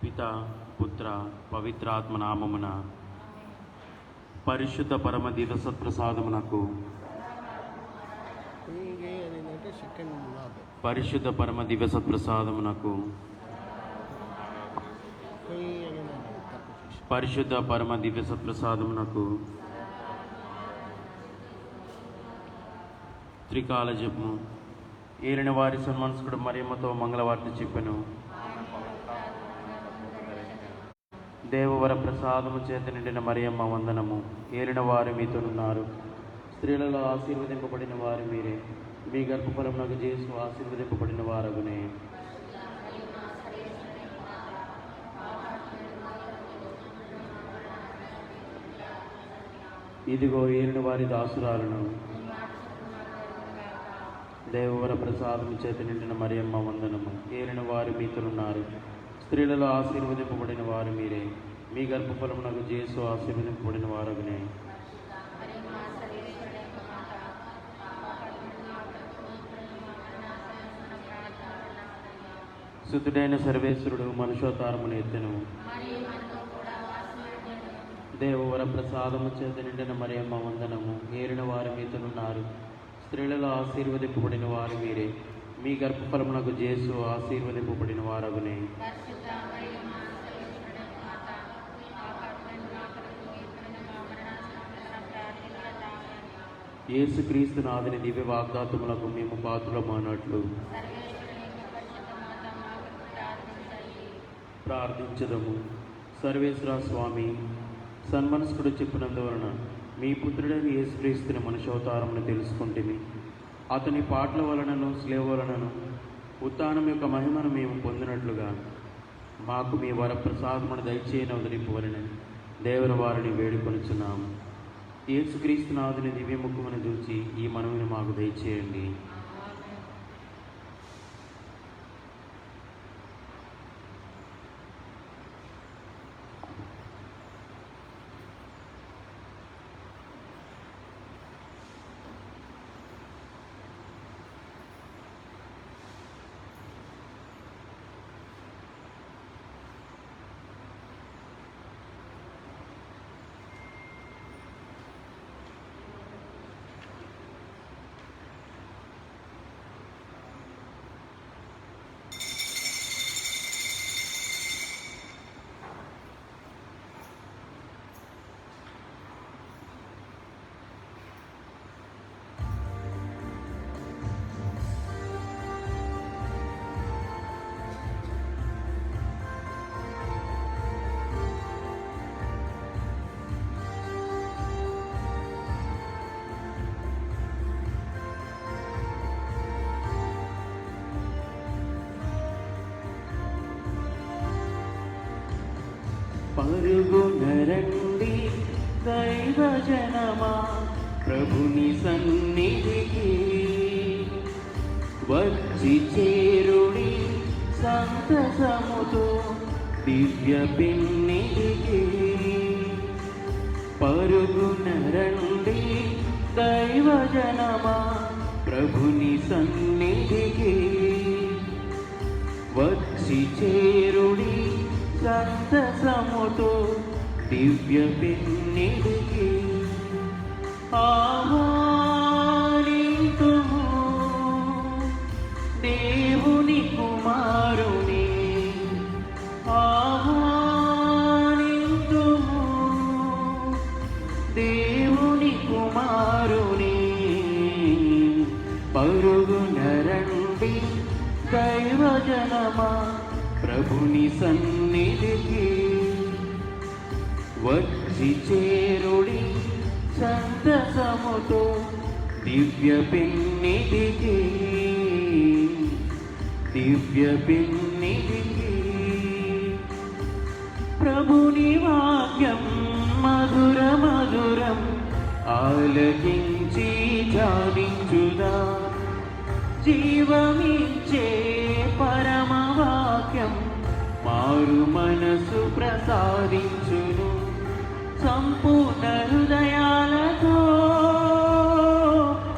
పిత పుత్ర పవిత్రాత్మ నామమున పరిశుద్ధ పరమ దివ్యసత్ప్రసాదమునకు పరిశుద్ధ పరమ దివ్యసత్ప్రసాదమునకు పరిశుద్ధ పరమ దివ్యసత్ప్రసాదమునకు త్రికాల జపము. ఏలిన వారి సన్మనస్కుడు మరియమ్మతో మంగళవార్త చెప్పెను. దేవవర ప్రసాదము చేత నిండిన మరియమ్మ వందనము. ఏలిన వారు మీతోనున్నారు, స్త్రీలలో ఆశీర్వదింపబడిన వారు మీరే, మీ గర్భఫలమునకు చేసు ఆశీర్వదింపబడిన వారగునే. ఇదిగో ఏలిన వారి దాసురాలను. దేవవర ప్రసాదము చేత నిండిన మరియమ్మ వందనము. ఏలిన వారు మీతోనున్నారు, స్త్రీలలో ఆశీర్వదింపబడిన వారు మీరే, మీ గర్భఫలమునకు చేసు ఆశీర్వదింపబడిన వారగునే. సుతుడైన సర్వేశ్వరుడు మనుషోతారమును ఎత్తెను. దేవవర ప్రసాదము చేత నిండిన మరియమ్మ వందనము. ఏలిన వారు మీతోనున్నారు, స్త్రీలలో ఆశీర్వదింపబడిన వారు మీరే, మీ గర్భఫలమునకు చేసు ఆశీర్వదింపబడిన వారగునే. యేసుక్రీస్తు నాథుని దివ్య వాగ్దాతములకు మేము పాత్రులమైనట్లు ప్రార్థించదము. సర్వేశ్వర స్వామి, సన్మనస్కుడు చెప్పినందువలన మీ పుత్రుడైన యేసుక్రీస్తుని మనుష్యావతారమును తెలుసుకుంటేమి, అతని పాటల వలనను స్లేవ వలనను ఉత్థానం యొక్క మహిమను మేము పొందినట్లుగా మాకు మీ వరప్రసాదమును దయచేయని వదిలింపవలనని దేవుని వారిని వేడుకొనుచున్నాము. యేసుక్రీస్తు నాథుని దివ్యముఖమును చూచి ఈ మనవిని మాకు దయచేయండి. పరుగునరండి దైవజనమా, ప్రభుని సన్నిధికి వచ్చి చేరుడి సంతసముతో దివ్య పిన్నిధికి. పరుగునరండి దైవజనమా, ప్రభుని సన్నిధికి వచ్చి చేరుడి సంతసముతో దివ్య పిన్నిధికి. ఆహ్వానింతుము దేవుని కుమారుని, ఆహ్వానింతుము దేవుని కుమారుని. పరుగునరండి దైవజనమా, ప్రభుని సన్నిధికి వచ్చి చేరుడి సంతసముతో దివ్య పిన్నిధికి, దివ్య పిన్నిధికి. ప్రభుని వాక్యం మధుర మధురం ఆలకించి ధ్యానించుదా, జీవమిచ్చే పరమవాక్యం మారు మనసు ప్రసాదించును. సంపూర్ణ హృదయాలతో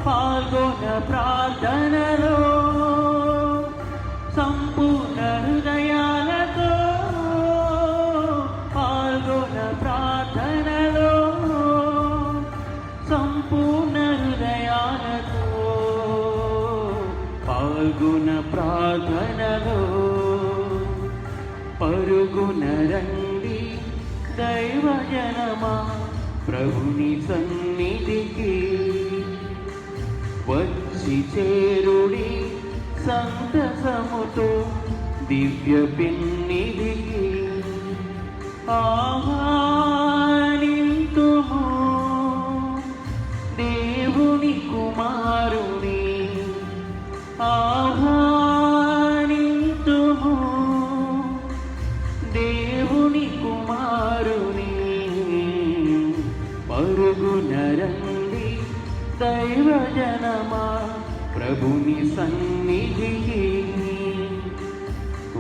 పాల్గొన ప్రార్థనలో, సంపూర్ణ హృదయాలతో జనమా ప్రభుని సన్నిధికి వచ్చి చేరుడి సంతసముతో దివ్య పెన్నిధికి ఆహ్వానింతుము దేవుని కుమారుని ఆహ్వానింతుము దేవుని కుమారుని పరుగున రండి దైవ జనమా ప్రభుని సన్నిధికి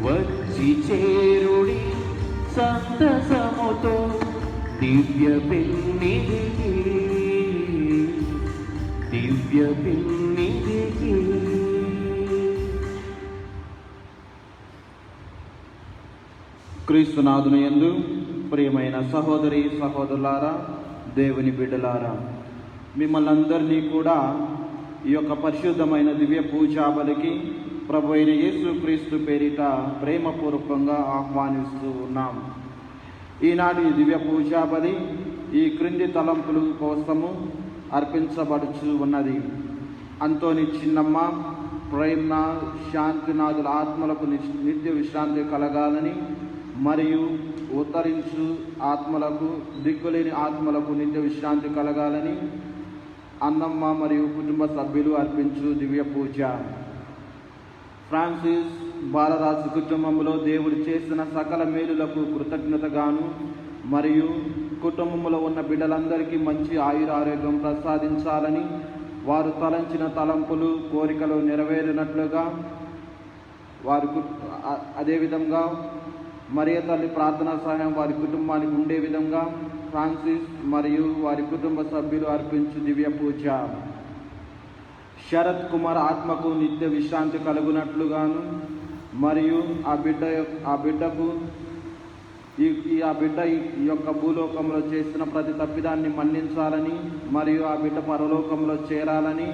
వచ్చి చేరుడి సంతసముతో దివ్య పెన్నిధికి దివ్య పెన్నిధికి. క్రీస్తునాథుని యందు ప్రియమైన సహోదరి సహోదరులారా, దేవుని బిడ్డలారా, మిమ్మల్ని అందరినీ కూడా ఈ యొక్క పరిశుద్ధమైన దివ్య పూజా బలికి ప్రభు అయిన యేసుక్రీస్తు పేరిట ప్రేమపూర్వకంగా ఆహ్వానిస్తూ ఉన్నాం. ఈనాడు ఈ దివ్య పూజా బలి ఈ క్రింది తలంపుల కోసము అర్పించబడుచు ఉన్నది. అంతోని చిన్నమ్మ, ప్రేమ, శాంతినాథుల ఆత్మలకు నిత్య విశ్రాంతి కలగాలని, మరియు ఉత్తరించు ఆత్మలకు, దిక్కులేని ఆత్మలకు నిత్య విశ్రాంతి కలగాలని అన్నమ్మ మరియు కుటుంబ సభ్యులు అర్పించు దివ్య పూజ. ఫ్రాన్సిస్ బాలరాజు కుటుంబంలో దేవుడు చేసిన సకల మేలులకు కృతజ్ఞతగాను, మరియు కుటుంబంలో ఉన్న బిడ్డలందరికీ మంచి ఆయురారోగ్యం ప్రసాదించాలని, వారు తలంచిన తలంపులు కోరికలు నెరవేరినట్లుగా వారి అదేవిధంగా మరియ తల్లి ప్రార్థనా సహాయం వారి కుటుంబానికి ఉండే విధంగా ఫ్రాన్సిస్ మరియు వారి కుటుంబ సభ్యులు అర్పించు దివ్య పూజ. శరత్ కుమార్ ఆత్మకు నిత్య విశ్రాంతి కలుగునట్లుగాను, మరియు ఆ బిడ్డకు ఆ బిడ్డ ఈ యొక్క భూలోకంలో చేసిన ప్రతి తప్పిదాన్ని మన్నించాలని, మరియు ఆ బిడ్డ పరలోకంలో చేరాలని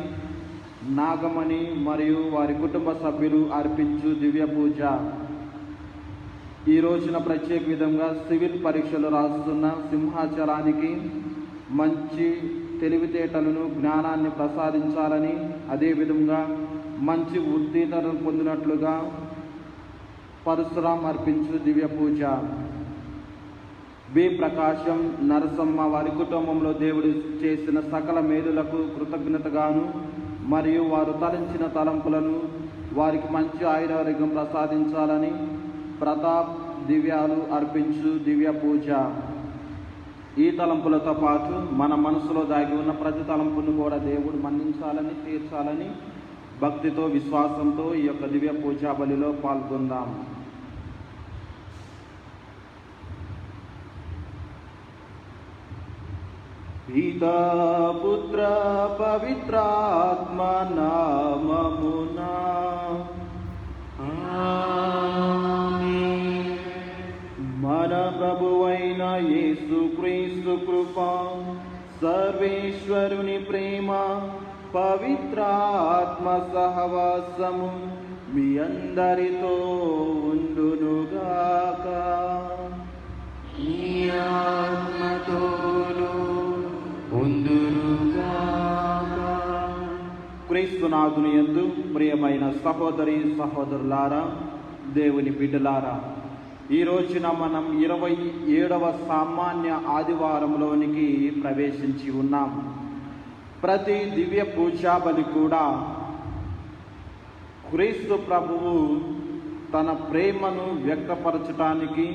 నాగమణి మరియు వారి కుటుంబ సభ్యులు అర్పించు దివ్య పూజ. ఈ రోజున ప్రత్యేక విధంగా సివిల్ పరీక్షలు రాస్తున్న సింహాచలానికి మంచి తెలివితేటలను, జ్ఞానాన్ని ప్రసాదించాలని, అదేవిధంగా మంచి ఉత్తీర్ణతను పొందినట్లుగా పరశురాం అర్పించు దివ్య పూజ. బి ప్రకాశం నరసమ్మ వారి కుటుంబంలో దేవుడు చేసిన సకల మేలులకు కృతజ్ఞతగాను, మరియు వారు తలంచిన తలంపులను వారికి మంచి ఆయురారోగ్యం ప్రసాదించాలని ప్రతాప్ దివ్యాలు అర్పించు దివ్య పూజ. ఈ తలంపులతో పాటు మన మనసులో దాగి ఉన్న ప్రతి తలంపును కూడా దేవుడు మన్నించాలని, తీర్చాలని భక్తితో, విశ్వాసంతో ఈ యొక్క దివ్య పూజా బలిలో పాల్గొందాం. పితా పుత్ర పవిత్రాత్మ నామమునా మన ప్రభువైన యేసుక్రీస్తు కృప, సర్వేశ్వరుని ప్రేమ, పవిత్రాత్మ సహవాసము మీ అందరితో ఉండునుగాక. ఈ ఆత్మతోను ఉండునుగాక. క్రీస్తునాథుని యందు ప్రియమైన సహోదరి సహోదరులారా, దేవుని బిడ్డలారా, ఈ రోజున మనం 27వ సామాన్య ఆదివారంలోనికి ప్రవేశించి ఉన్నాం. ప్రతి దివ్య పూజా బలి కూడా క్రీస్తు ప్రభువు తన ప్రేమను వ్యక్తపరచటానికి,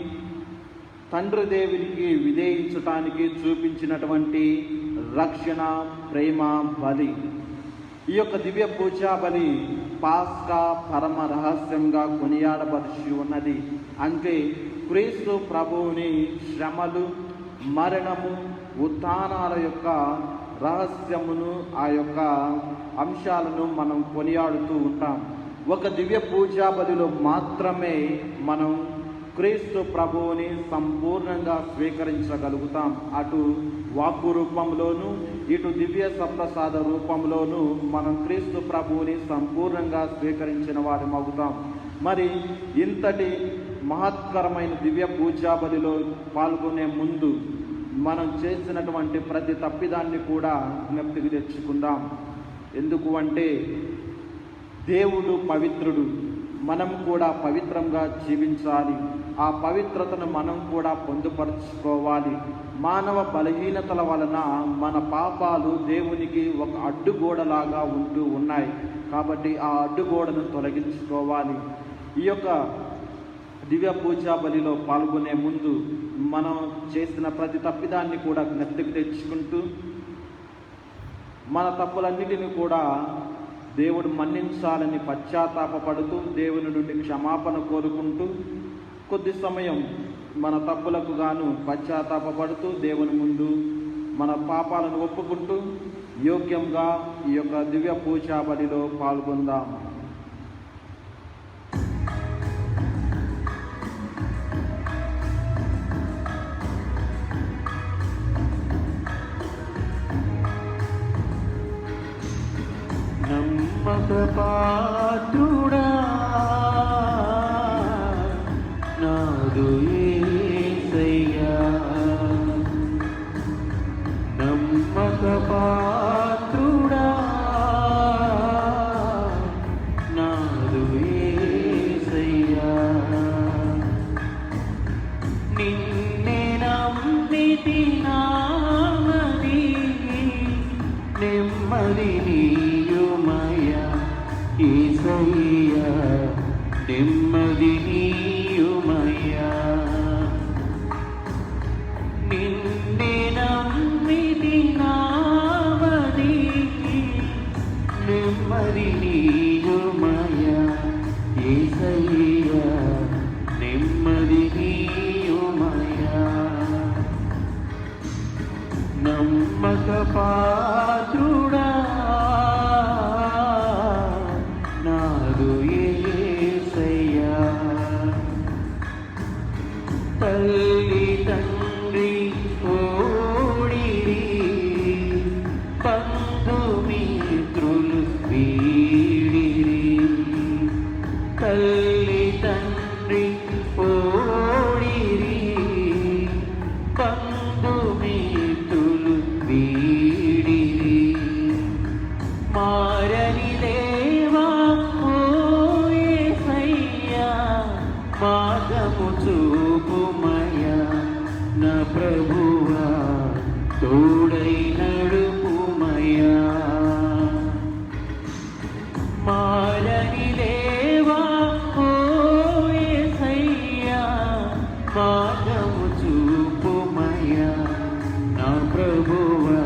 తండ్రి దేవునికి విధేయించటానికి చూపించినటువంటి రక్షణ ప్రేమ బలి. ఈ యొక్క దివ్య పూజా బలి పాస్కా పరమ రహస్యంగా కొనియాడబడిచి ఉన్నది. అంటే క్రీస్తు ప్రభువుని శ్రమలు, మరణము, ఉత్థానాల యొక్క రహస్యమును, ఆ యొక్క అంశాలను మనం కొనియాడుతూ ఉంటాం. ఒక దివ్య పూజా బలిలో మాత్రమే మనం క్రీస్తు ప్రభువుని సంపూర్ణంగా స్వీకరించగలుగుతాం. అటు వాక్కు రూపంలోను, ఇటు దివ్య సప్రసాద రూపంలోను మనం క్రీస్తు ప్రభువుని సంపూర్ణంగా స్వీకరించిన వారమవుతాం. మరి ఇంతటి మహత్కరమైన దివ్య పూజా బలిలో పాల్గొనే ముందు మనం చేసినటువంటి ప్రతి తప్పిదాన్ని కూడా జ్ఞప్తికి తెచ్చుకుందాం. ఎందుకు అంటే దేవుడు పవిత్రుడు, మనం కూడా పవిత్రంగా జీవించాలి. ఆ పవిత్రతను మనం కూడా పొందుపరుచుకోవాలి. మానవ బలహీనతల వలన మన పాపాలు దేవునికి ఒక అడ్డుగోడలాగా ఉంటూ ఉన్నాయి. కాబట్టి ఆ అడ్డుగోడను తొలగించుకోవాలి. ఈ యొక్క దివ్య పూజా బలిలో పాల్గొనే ముందు మనం చేసిన ప్రతి తప్పిదాన్ని కూడా జ్ఞప్తికి తెచ్చుకుంటూ మన తప్పులన్నిటిని కూడా దేవుడు మన్నించాలని పశ్చాత్తాపపడుతూ దేవుని నుండి క్షమాపణ కోరుకుంటూ కొద్ది సమయం మన తప్పులకు గాను పశ్చాత్తాపపడుతూ దేవుని ముందు మన పాపాలను ఒప్పుకుంటూ యోగ్యంగా ఈ యొక్క దివ్య పూజా బలిలో పాల్గొందాం. నమ్మకపాత్రుడా నాదు యేసయ్యా, నమ్మకపాత్రుడా నాదు యేసయ్యా, నిన్నే నమ్మితి నామది నెమ్మది నీయుమయ్యా యేసయ్యా, నెమ్మది నీయుమయ్యా, నిన్నే నమ్మితి నామది నెమ్మది నీయుమయ్యా యేసయ్యా, నెమ్మది నీయుమయ్యా, నమ్మకపాత్రుడా నాదు యేసయ్యా, తల్లి తండ్రి ఓడిరి బంధుమిత్రులు వీడిరి, తల్లి తండ్రి ఓడిరి బంధుమిత్రులు వీడిరి, మారని దేవా ఓ యేసయ్యా, మార్గము చూపుమయ్యా నా ప్రభువా, తోడై నడుపుమయ్యా, మారని దేవా ఓ యేసయ్యా, మార్గము చూపుమయ్యా నా ప్రభువా,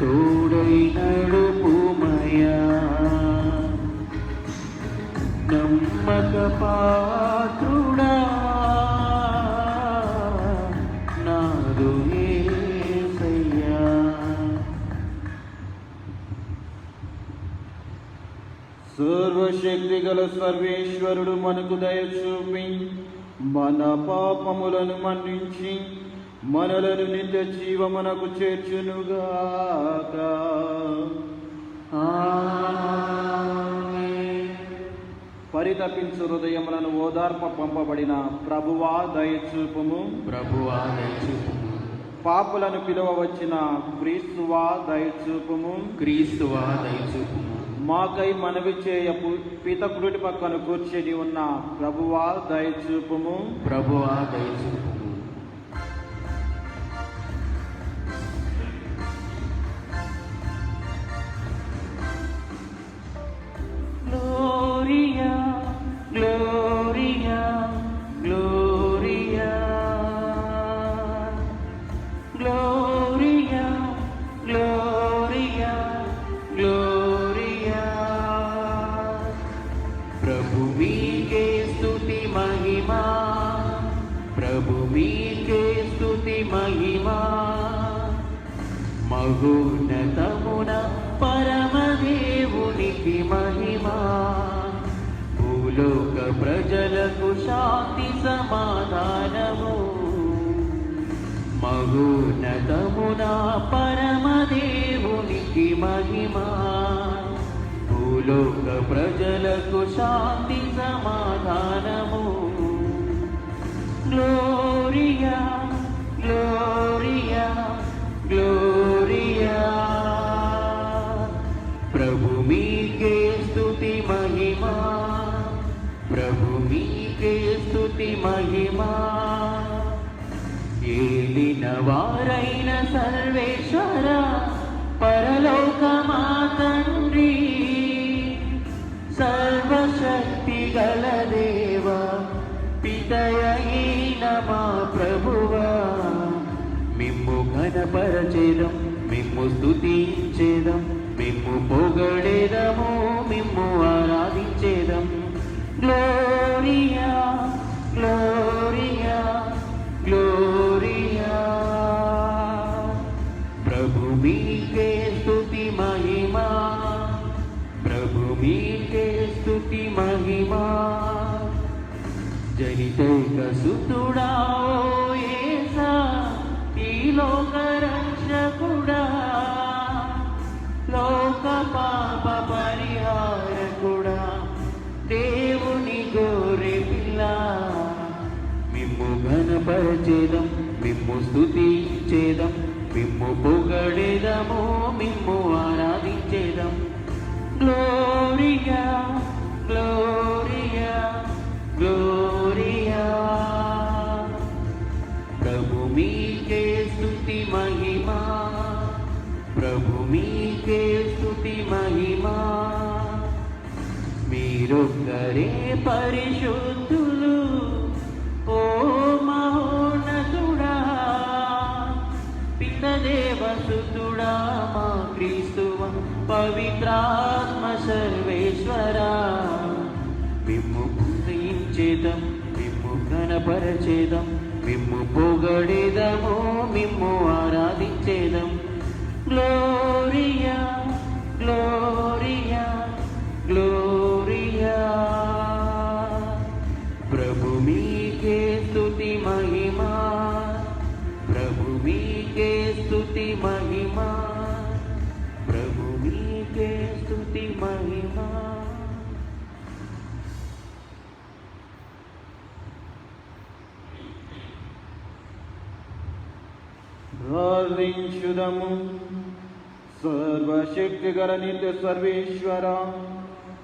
తోడై నడుపుమయ్యా, నమ్మకపాత్రుడా నాదు యేసయ్యా. సర్వశక్తి గల సర్వేశ్వరుడు మనకు దయచూపి మన పాపములను మన్నించి మనలను నిత్య జీవమునకు చేర్చునుగాక. పరితపించు హృదయములను ఓదార్ప పంపబడిన ప్రభువా దయచూపుము, ప్రభువా దయచూపుము, పాపులను పిలువ వచ్చిన క్రీస్తువా దయచూపుము, క్రీస్తువా దయచూపుము, మాకై మనవి చేయ పితకుడి పక్కన కూర్చొని ఉన్న ప్రభువా దయచూపుము, ప్రభువా దయచూపుము, Gloria, Gloria, Gloria, Gloria, Gloria, Gloria. प्रभु मीके स्तुति महिमा, प्रभु मीके स्तुति महिमा, మహోన్నతమున పరమదేవునికి మహిమా, భూలోక ప్రజలకు శాంతి సమాధానము, మహోన్నతమున పరమదేవునికి మహిమా, భూలోక ప్రజలకు శాంతి సమాధానము. గ్లోరియా గ్లోరియా ఏలిన వారైన సర్వేశ్వర పరలోకమా తండ్రి, సర్వశక్తి గల దేవ పితయైన మా ప్రభువా, మిమ్ము ఘనపరచేదం, మిమ్ము స్తుతించేదం, మిమ్ము పొగడేదము, మిమ్ము ఆరాధించేదం. Gloria Gloria Gloria. ప్రభు మీకే స్తుతి మహిమా, ప్రభు మీకే స్తుతి మహిమా. జనితైక సుతుడా ఓ యేసా, ఈ లోక రక్షకుడా, లోక పాప పరిహారకుడా, దేవుని గోరె పిల్ల, మిమ్ము ఘనపరచేదం, మిమ్ము స్తుతించేదం, మిమ్ము పొగడేదము, మిమ్ము ఆరాధించేదం. Gloria Gloria Gloria. ప్రభు మీకే స్తుతి మహిమా, ప్రభు మీకే స్తుతి మహిమా. మీరొక్కరే పరిశుద్ధులు ఓ మహోన్నతుడా, పితదేవసుతుడా మా క్రీస్తువ, పవిత్రాత్మ సర్వేశ్వరా, మిమ్ము పూజించేదం, మిమ్ము ఘనపరచేదం, మిమ్ము పొగడేదము, మిమ్ము ఆరాధించేదం. Gloria Gloria Gloria. ప్రభు మీకే స్తుతి మహిమా, ప్రభు మీకే స్తుతి మహిమా, ప్రభు మీకే స్తుతి మహిమా. ప్రార్థించుదము. సర్వశక్తి గల నిత్య సర్వేశ్వర,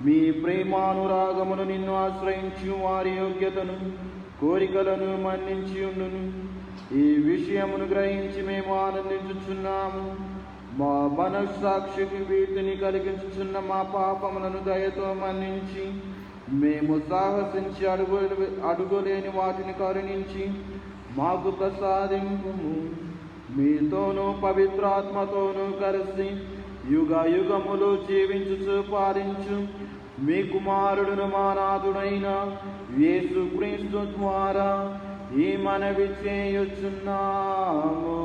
మీ ప్రేమానురాగమును నిన్ను ఆశ్రయించు వారి యోగ్యతను కోరికలను మన్నించి ఉండును. ఈ విషయమును గ్రహించి మేము ఆనందించుచున్నాము. మా మనస్సాక్షికి వీటిని కలిగించుచున్న మా పాపములను దయతో మన్నించి, మేము సాహసించి అడుగులేని వాటిని కరుణించి మాకు ప్రసాదింపుము. మీతోనూ పవిత్రాత్మతోనూ కలిసి యుగ యుగములు జీవించుచు పాలించు మీ కుమారుడును మా నాథుడైన యేసుక్రీస్తు ద్వారా ఈ మనవి చేయుచున్నాము.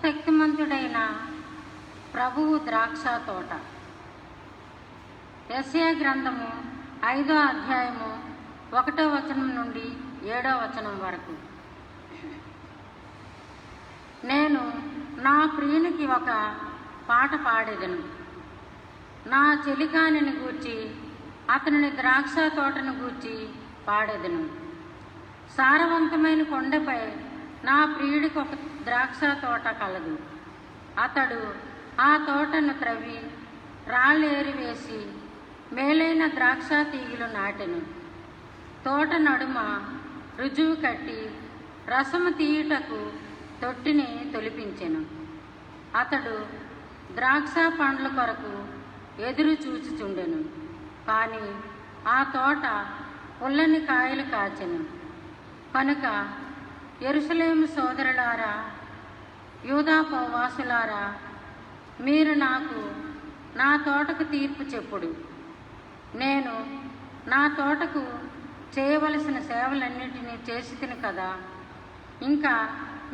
శక్తిమంతుడైన ప్రభువు ద్రాక్ష తోట. యెషయా గ్రంథము 5వ అధ్యాయము 1వ వచనం నుండి 7వ వచనం వరకు. నేను నా ప్రియునికి ఒక పాట పాడేదను, నా చెలికానిని గూర్చి, అతనిని ద్రాక్ష తోటను గూర్చి పాడేదను. సారవంతమైన కొండపై నా ప్రియుడికి ఒక ద్రాక్ష తోట కలదు. అతడు ఆ తోటను త్రవ్వి రాళ్ళేరివేసి మేలైన ద్రాక్ష తీగలు నాటెను. తోట నడుమ రుజువు కట్టి రసము తీయుటకు తొట్టిని తొలిపించెను. అతడు ద్రాక్ష పండ్ల కొరకు ఎదురు చూచుచుండెను. కానీ ఆ తోట పుల్లని కాయలు కాచెను. కనుక యెరూషలేము సోదరులారా, యూదా వాసులారా, మీరు నాకు నా తోటకు తీర్పు చెప్పుడు. నేను నా తోటకు చేయవలసిన సేవలన్నిటినీ చేసి తిని కదా, ఇంకా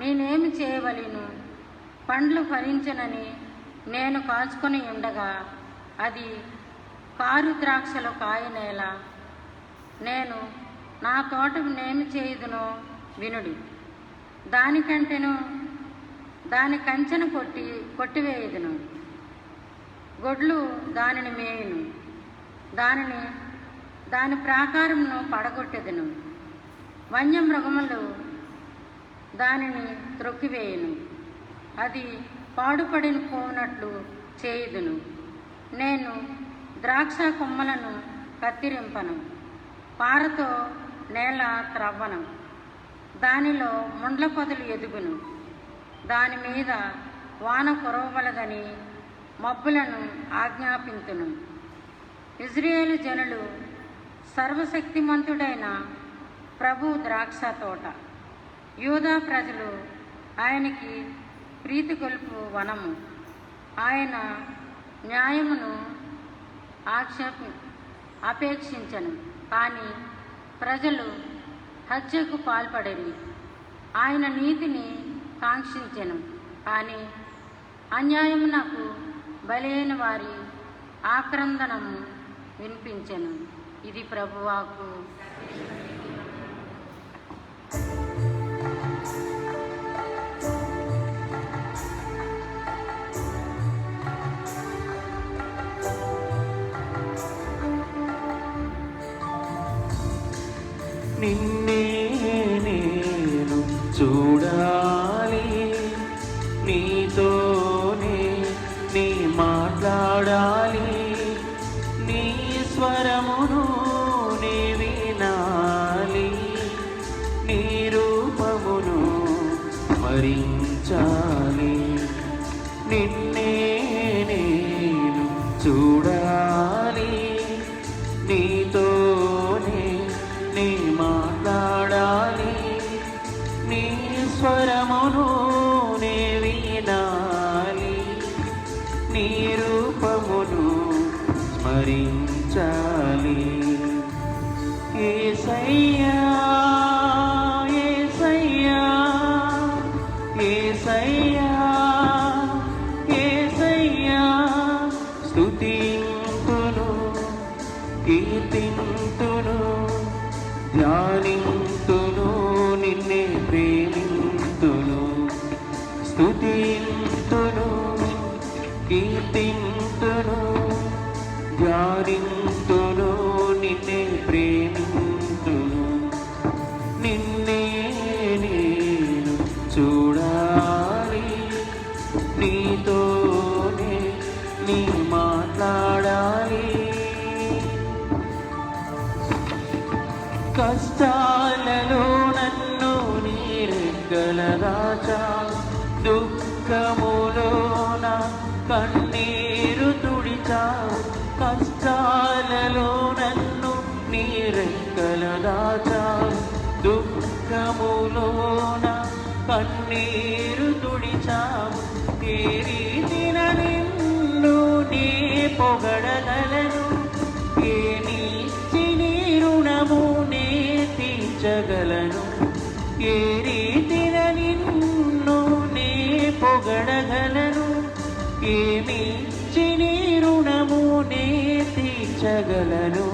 నేనేమి చేయవలను? పండ్లు ఫలించనని నేను కాచుకొని ఉండగా అది కారు ద్రాక్షలు కాయనేలా? నేను నా తోటనేమి చేయుదునో వినుడి. దానికంటేను దాని కంచెను కొట్టివేయుదును, గొడ్లు దానిని మేయును, దాని ప్రాకారమును పడగొట్టెదను, వన్యమృగములు దానిని త్రొక్కివేయును, అది పాడుపడిన పోనట్లు చేయుదును. నేను ద్రాక్ష కొమ్మలను కత్తిరింపను, పారతో నేల త్రవ్వను, దానిలో ముండ్ల పొదలు ఎదుగును, దాని మీద వాన కురవవలదని మబ్బులను ఆజ్ఞాపింతును. ఇజ్రాయేలు జనులు సర్వశక్తిమంతుడైన ప్రభు ద్రాక్ష తోట, యూదా ప్రజలు ఆయనకి ప్రీతి గొలుపు వనము. ఆయన న్యాయమును అపేక్షించను, కానీ ప్రజలు హత్యకు పాల్పడేవి. ఆయన నీతిని కాంక్షించెను, కానీ అన్యాయమునకు బలైన వారి ఆక్రందనము వినిపించెను. ఇది ప్రభువాకు. నిన్నే నేను చూడాలి, నీతోనే నీ మాట్లాడాలి, నీ స్వరమును నీ వినాలి, నీ రూపమును స్మరించాలి. నిన్నే నేను చూడాలి, నీతోనే నీ మాట్లాడాలి, నీ స్వరమును నే వినాలి, నీ రూపమును స్మరించాలి. యేసయ్యా యేసయ్యా యేసయ్యా యేసయ్యా, స్తుతింతును కీర్తింతును ధ్యానింతును, నిన్నే ప్రేమింతును, స్తుతింతును కీర్తింతును ధ్యానింతును, నిన్నే ప్రేమింతును. నిన్నే నేను చూడాలి, నీతోనే నీ మాట్లాడాలి. కష్టాలలో నన్ను నీరెక్కల రాజా, దుఃఖములోన కన్నీరు తుడిచా. కష్టాలలో నన్ను నీరెక్కల రాజా, దుఃఖములోన కన్నీరు తుడిచావు. ఏ రీతిన నిన్ను నీ పొగడగలను, ఏమిచ్చి నీ రుణము నే తీర్చగలను. ఏ రీతిన నిన్ను నే పొగడగలను, ఏమిచ్చి నీ రుణము నే తీర్చగలను.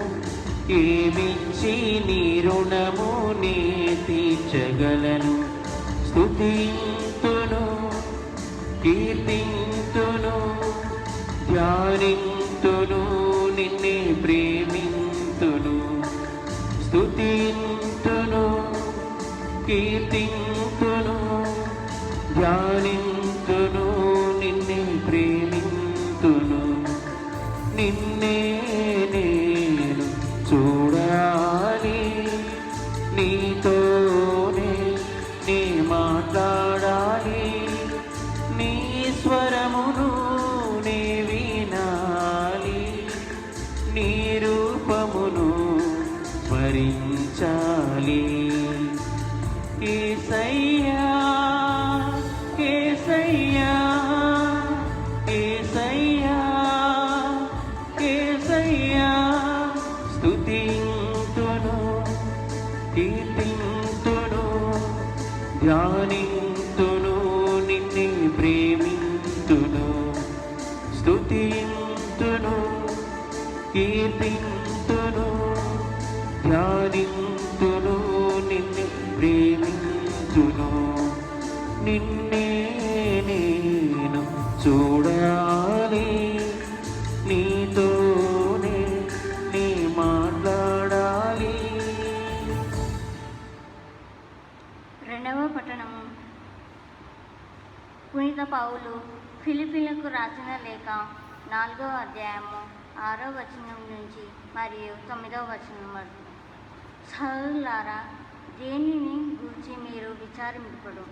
ఏమిచ్చి నీ రుణము నే తీర్చగలను. స్తుతింతును కీర్తింతును ధ్యానింతును, నిన్నే ప్రేమింతును. స్తుతింతును కీర్తింతును ధ్యానింతును, నిన్నే ప్రేమింతును. నిన్నే నేను చూడాలి, నీతోనే నీ మాట్లాడాలి, నీ స్వరమును నే వినాలి, నీ రూపమును స్మరించాలి. యేసయ్యా యేసయ్యా యేసయ్యా యేసయ్యా, స్తుతింతును ధ్యానింతును నిన్నే ప్రేమింతును, స్తుతింతును కీర్తింతును, ధ్యానింతును నిన్నే ప్రేమింతును, నిన్నే నేను చూడాలి, నీతోనే నీ మాట్లాడాలి. రెండవ పట్టణము. పునీత పౌలు ఫిలిప్పీలకు రాసిన లేఖ 4వ అధ్యాయము 6వ వచనం నుంచి మరియు 9వ వచనం వరకు. సహోదరులారా, దేనిని గూర్చి మీరు విచారింపడు,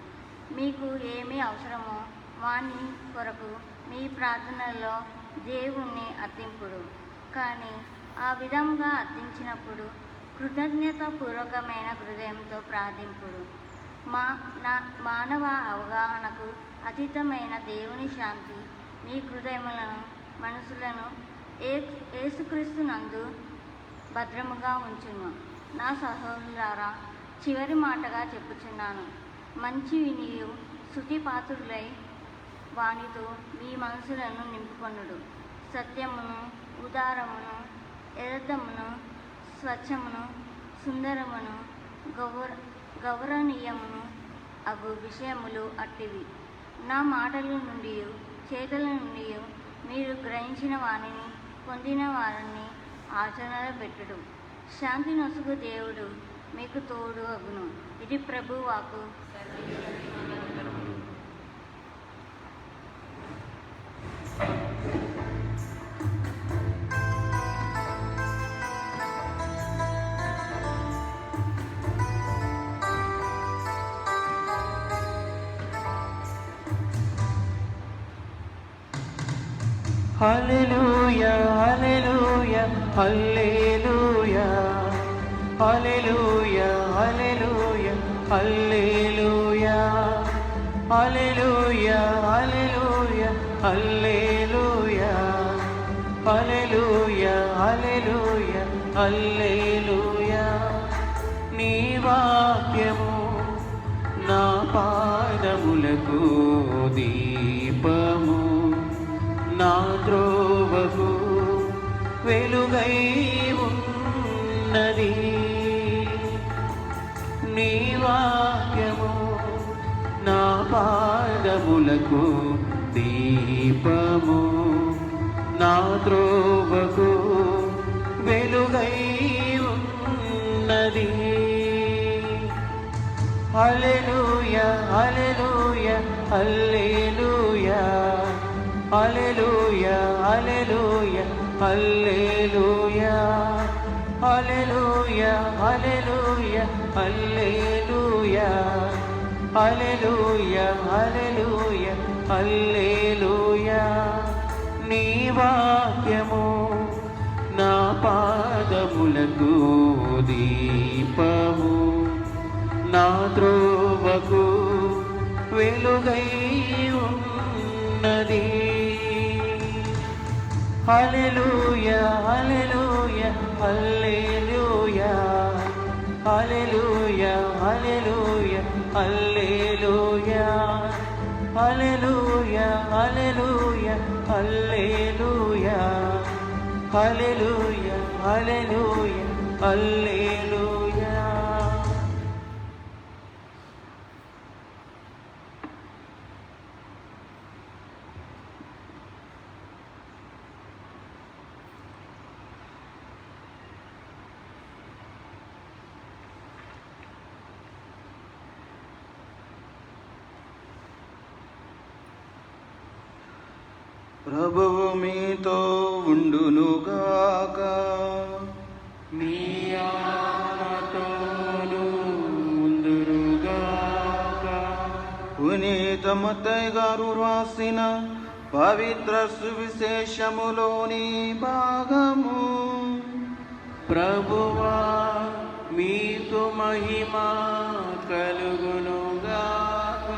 మీకు ఏమి అవసరమో వాని కొరకు మీ ప్రార్థనలో దేవుణ్ణి అర్థింపుడు. కానీ ఆ విధంగా అర్థించినప్పుడు కృతజ్ఞతాపూర్వకమైన హృదయంతో ప్రార్థింపుడు. మానవ అవగాహనకు అతీతమైన దేవుని శాంతి మీ హృదయములను మనసులను యేసుక్రీస్తు నందు భద్రముగా ఉంచును. నా సహోదరులారా, చివరి మాటగా చెప్పుచున్నాను, మంచి వినియు శృతిపాత్రులై వానితో మీ మనసులను నింపుకొనుడు. సత్యమును, ఉదారమును, యథార్థమును, స్వచ్ఛమును, సుందరమును, గౌరవనీయమును అగు విషయములు అట్టివి. నా మాటల నుండి చేతుల నుండి మీరు గ్రహించిన వారిని పొందిన వారిని ఆచరణలో పెట్టుడు. శాంతి నొసుగు దేవుడు మీకు తోడు అగును. ఇది ప్రభు వాకు. హల్లెలూయా హల్లెలూయా హల్లెలూయా హల్లెలూయా హల్లెలూయా హల్లెలూయా హల్లెలూయా హల్లెలూయా హల్లెలూయా హల్లెలూయా హల్లెలూయా హల్లెలూయా. నీ వాక్యము నా పాదములకు దీపము, నా త్రోవకు వెలుగై ఉన్నది. నీ వాక్యము నా పాదములకు దీపము, నా త్రోవకు వెలుగై ఉన్నది. హల్లెలూయా హల్లెలూయా హల్లెలూయా హల్లెలూయా హల్లెలూయా హల్లెలూయా హల్లెలూయా హల్లెలూయా హల్లెలూయా హల్లెలూయా హల్లెలూయా హల్లెలూయా. నీ వాక్యము నా పాదములకు దీపము, నా త్రోవకు వెలుగై ఉన్నది. హల్లెలూయా హల్లెలూయా హల్లెలూయా హల్లెలూయా హల్లెలూయా హల్లెలూయా హల్లెలూయా హల్లెలూయా హల్లెలూయా హల్లెలూయా హల్లెలూయా హల్లెలూయా. ప్రభువు మీతో ఉండునుగాక. మీ ఆత్మతోను ఉండునుగాక. పునీత మత్తయి గారు రాసిన పవిత్ర సువిశేషములోని భాగము. ప్రభువా మీకు మహిమ కలుగునుగాక.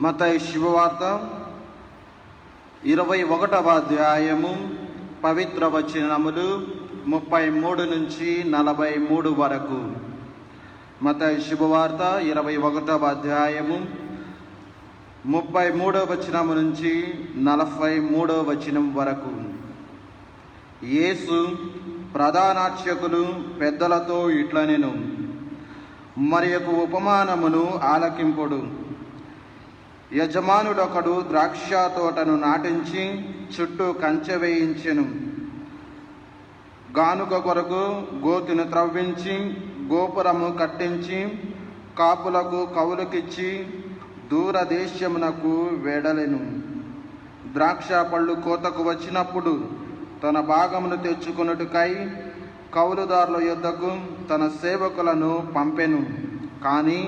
మత్తయి శుభవార్త 21వ అధ్యాయము పవిత్ర వచనములు 33 నుంచి 43 వరకు. మత్తయి శుభవార్త 21వ అధ్యాయము 33వ వచనం నుంచి 43వ వచనం వరకు. యేసు ప్రధానార్చకులు పెద్దలతో ఇట్లనెను, మరి ఒక ఉపమానమును ఆలకింపుడు. యజమానుడొకడు ద్రాక్ష తోటను నాటించి చుట్టూ కంచె వేయించెను. గానుగ కొరకు గోతిని త్రవ్వించి గోపురము కట్టించి కాపులకు కవులకిచ్చి దూరదేశమునకు వెడలెను. ద్రాక్ష పళ్ళు కోతకు వచ్చినప్పుడు తన భాగమును తెచ్చుకొనుటకై కౌలుదారుల యొద్దకు తన సేవకులను పంపెను. కానీ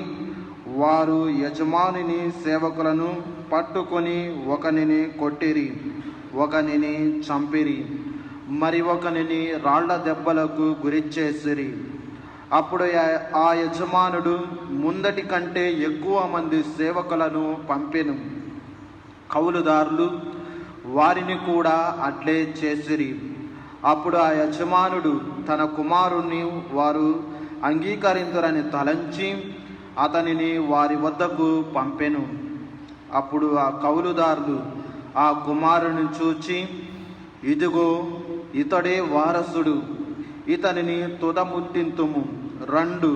వారు యజమానుని సేవకులను పట్టుకొని ఒకనిని కొట్టిరి, ఒకనిని చంపిరి, మరి ఒకనిని రాళ్ల దెబ్బలకు గురిచేసిరి. అప్పుడు ఆ యజమానుడు ముందటి కంటే ఎక్కువ మంది సేవకులను పంపెను. కౌలుదారులు వారిని కూడా అట్లే చేసిరి. అప్పుడు ఆ యజమానుడు తన కుమారుణ్ణి వారు అంగీకరించరని తలంచి అతనిని వారి వద్దకు పంపెను. అప్పుడు ఆ కౌలుదారులు ఆ కుమారుని చూచి, ఇదిగో ఇతడే వారసుడు, ఇతనిని తుదముట్టింతుము, రండు,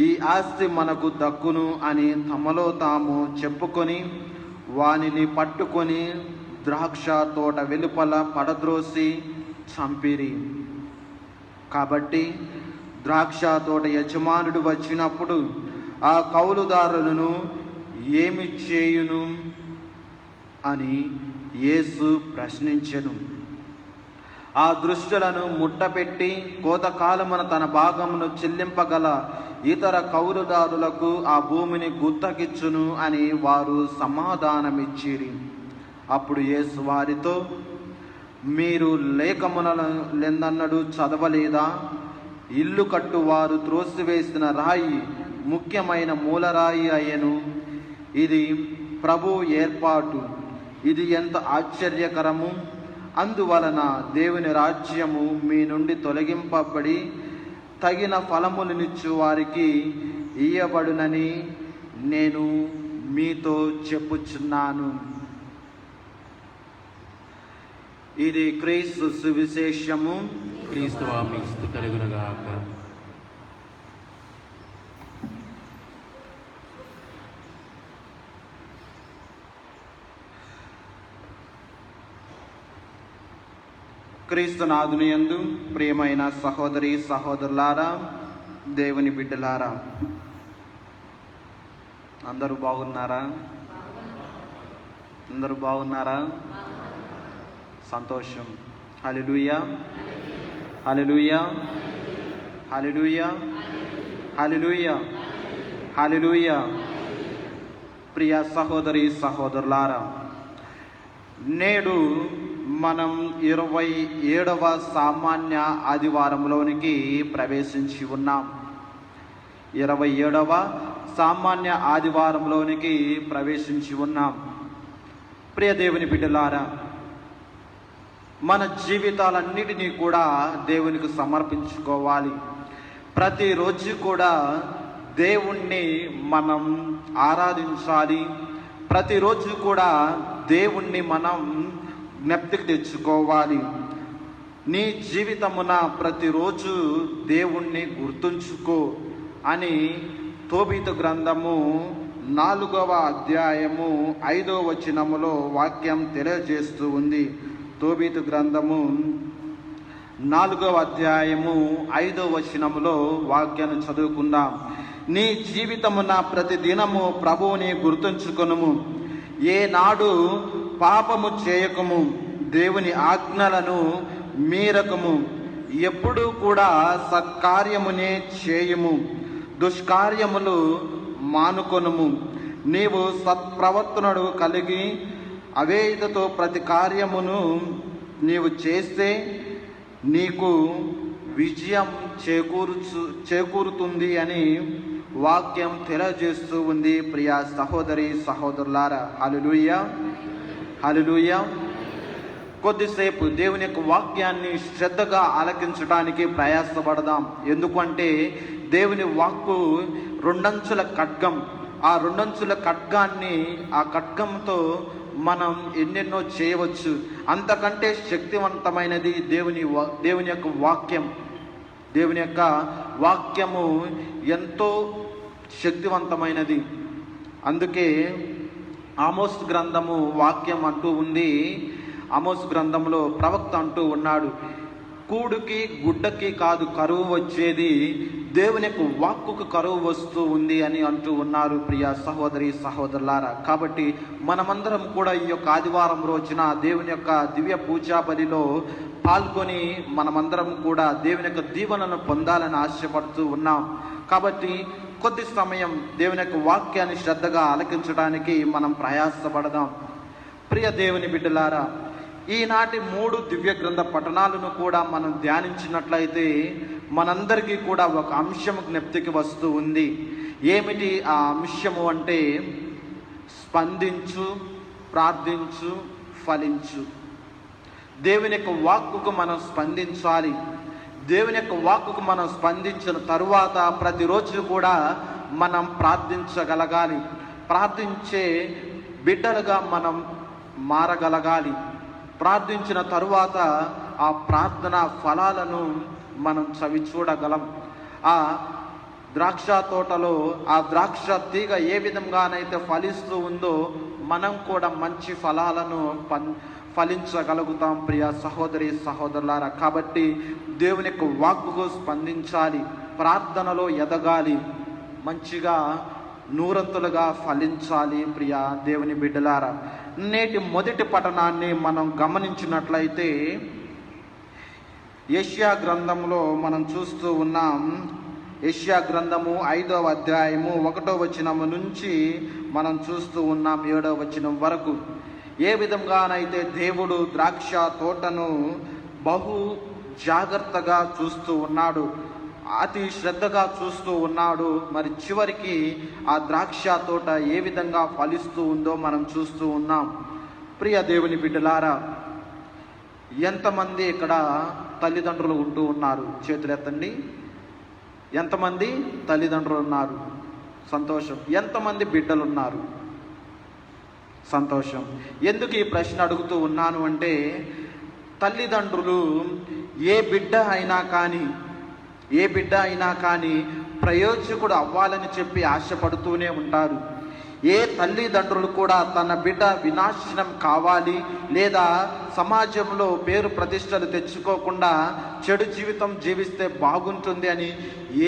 ఈ ఆస్తి మనకు దక్కును అని తమలో తాము చెప్పుకొని వానిని పట్టుకొని ద్రాక్ష తోట వెలుపల పడద్రోసి చంపిరి. కాబట్టి ద్రాక్ష తోట యజమానుడు వచ్చినప్పుడు ఆ కౌలుదారులను ఏమి చేయును అని యేసు ప్రశ్నించెను. ఆ దృష్టులను ముట్టపెట్టి కోతకాలమున తన భాగమును చెల్లింపగల ఇతర కౌలుదారులకు ఆ భూమిని గుత్తకిచ్చును అని వారు సమాధానమిచ్చిరి. అప్పుడు యేసు వారితో, మీరు లేఖములెందన్నడు చదవలేదా? ఇల్లు కట్టువారు త్రోసివేసిన రాయి ముఖ్యమైన మూలరాయి అయ్యెను. ఇది ప్రభు ఏర్పాటు, ఇది ఎంత ఆశ్చర్యకరము! అందువలన దేవుని రాజ్యము మీ నుండి తొలగింపబడి తగిన ఫలములనిచ్చు వారికి ఇయ్యబడునని నేను మీతో చెప్పుచున్నాను. ఇది క్రీస్తు సువిశేషము. క్రీస్తువా మీకు స్తుతి కలుగునుగాక. క్రీస్తునాథుని యందు ప్రియమైన సహోదరి సహోదరులారా, దేవుని బిడ్డలారా, అందరూ బాగున్నారా? అందరూ బాగున్నారా? సంతోషం. హల్లెలూయా, హల్లెలూయా, హల్లెలూయా, హల్లెలూయా, హల్లెలూయా. ప్రియ సహోదరి సహోదరులారా, నేడు మనం 27వ సామాన్య ఆదివారంలోనికి ప్రవేశించి ఉన్నాం. 27వ సామాన్య ఆదివారంలోనికి ప్రవేశించి ఉన్నాం. ప్రియ దేవుని బిడ్డలారా, మన జీవితాలన్నిటినీ కూడా దేవునికి సమర్పించుకోవాలి. ప్రతిరోజు కూడా దేవుణ్ణి మనం ఆరాధించాలి. ప్రతిరోజు కూడా దేవుణ్ణి మనం జ్ఞప్తికి తెచ్చుకోవాలి. నీ జీవితమున ప్రతిరోజు దేవుణ్ణి గుర్తుంచుకో అని తోబీతు గ్రంథము 4వ అధ్యాయము 5వ వచనములో వాక్యం తెలియజేస్తూ ఉంది. తోబీతు గ్రంథము 4వ అధ్యాయము 5వ వచనములో వాక్యాన్ని చదువుకుందాం. నీ జీవితమున ప్రతి దినము ప్రభువుని గుర్తుంచుకొనుము, ఏనాడు పాపము చేయకము, దేవుని ఆజ్ఞలను మీరకము, ఎప్పుడూ కూడా సత్కార్యమునే చేయుము, దుష్కార్యములు మానుకొనుము. నీవు సత్ప్రవర్తనను కలిగి అవేదతో ప్రతి కార్యమును నీవు చేస్తే నీకు విజయం చేకూరుతుంది అని వాక్యం తెలియజేస్తూ ఉంది. ప్రియ సహోదరి సహోదరులారా, హల్లెలూయా, హల్లెలూయా. కొద్దిసేపు దేవుని యొక్క వాక్యాన్ని శ్రద్ధగా ఆలకించడానికి ప్రయాసపడదాం. ఎందుకంటే దేవుని వాక్కు రెండంచుల ఖడ్గం. ఆ రెండంచుల ఖడ్గాన్ని, ఆ ఖడ్గంతో మనం ఎన్నెన్నో చేయవచ్చు. అంతకంటే శక్తివంతమైనది దేవుని యొక్క వాక్యం. దేవుని యొక్క వాక్యము ఎంతో శక్తివంతమైనది. అందుకే ఆమోస్ గ్రంథము వాక్యం అంటూ ఉంది. ఆమోస్ గ్రంథంలో ప్రవక్త అంటూ ఉన్నాడు, కూడుకి గుడ్డకి కాదు కరువు వచ్చేది, దేవుని యొక్క వాక్కుకు కరువు వస్తూ ఉంది అని అంటూ ఉన్నారు. ప్రియ సహోదరి సహోదరులారా, కాబట్టి మనమందరం కూడా ఈ యొక్క ఆదివారం రోజున దేవుని యొక్క దివ్య పూజా బలిలో పాల్గొని మనమందరం కూడా దేవుని యొక్క దీవెనను పొందాలని ఆశపడుతూ ఉన్నాం. కాబట్టి కొద్ది సమయం దేవుని యొక్క వాక్యాన్ని శ్రద్ధగా ఆలకించడానికి మనం ప్రయాసపడదాం. ప్రియ దేవుని బిడ్డలారా, ఈనాటి 3 దివ్య గ్రంథ పఠనాలను కూడా మనం ధ్యానించినట్లయితే మనందరికీ కూడా ఒక అంశం జ్ఞప్తికి వస్తూ ఉంది. ఏమిటి ఆ అంశము అంటే, స్పందించు, ప్రార్థించు, ఫలించు. దేవుని యొక్క వాక్కుకు మనం స్పందించాలి. దేవుని యొక్క వాక్కుకు మనం స్పందించిన తరువాత ప్రతిరోజు కూడా మనం ప్రార్థించగలగాలి. ప్రార్థించే బిడ్డలుగా మనం మారగలగాలి. ప్రార్థించిన తరువాత ఆ ప్రార్థన ఫలాలను మనం చవి చూడగలం. ఆ ద్రాక్ష తోటలో ఆ ద్రాక్ష తీగ ఏ విధంగానైతే ఫలిస్తూ ఉందో మనం కూడా మంచి ఫలాలను ఫలించగలుగుతాం. ప్రియ సహోదరి సహోదరులారా, కాబట్టి దేవుని యొక్క వాక్కుకు స్పందించాలి, ప్రార్థనలో ఎదగాలి, మంచిగా నూరంతులుగా ఫలించాలి. ప్రియ దేవుని బిడ్డలారా, నేటి మొదటి పఠనాన్ని మనం గమనించినట్లయితే యెషయా గ్రంథంలో మనం చూస్తూ ఉన్నాం. యెషయా గ్రంథము 5వ అధ్యాయము 1వ వచనం నుంచి మనం చూస్తూ ఉన్నాం 7వ వచనం వరకు. ఏ విధంగానైతే దేవుడు ద్రాక్ష తోటను బహు జాగ్రత్తగా చూస్తూ ఉన్నాడు, అతి శ్రద్ధగా చూస్తూ ఉన్నాడు. మరి చివరికి ఆ ద్రాక్ష తోట ఏ విధంగా ఫలిస్తూ ఉందో మనం చూస్తూ ఉన్నాం. ప్రియ దేవుని బిడ్డలారా, ఎంతమంది ఇక్కడ తల్లిదండ్రులు ఉంటూ ఉన్నారు? చేతులు ఎత్తండి. ఎంతమంది తల్లిదండ్రులు ఉన్నారు? సంతోషం. ఎంతమంది బిడ్డలు ఉన్నారు? సంతోషం. ఎందుకు ఈ ప్రశ్న అడుగుతూ ఉన్నాను అంటే, తల్లిదండ్రులు ఏ బిడ్డ అయినా కానీ ప్రయోజకుడు అవ్వాలని చెప్పి ఆశపడుతూనే ఉంటారు. ఏ తల్లిదండ్రులు కూడా తన బిడ్డ వినాశనం కావాలి, లేదా సమాజంలో పేరు ప్రతిష్టలు తెచ్చుకోకుండా చెడు జీవితం జీవిస్తే బాగుంటుంది అని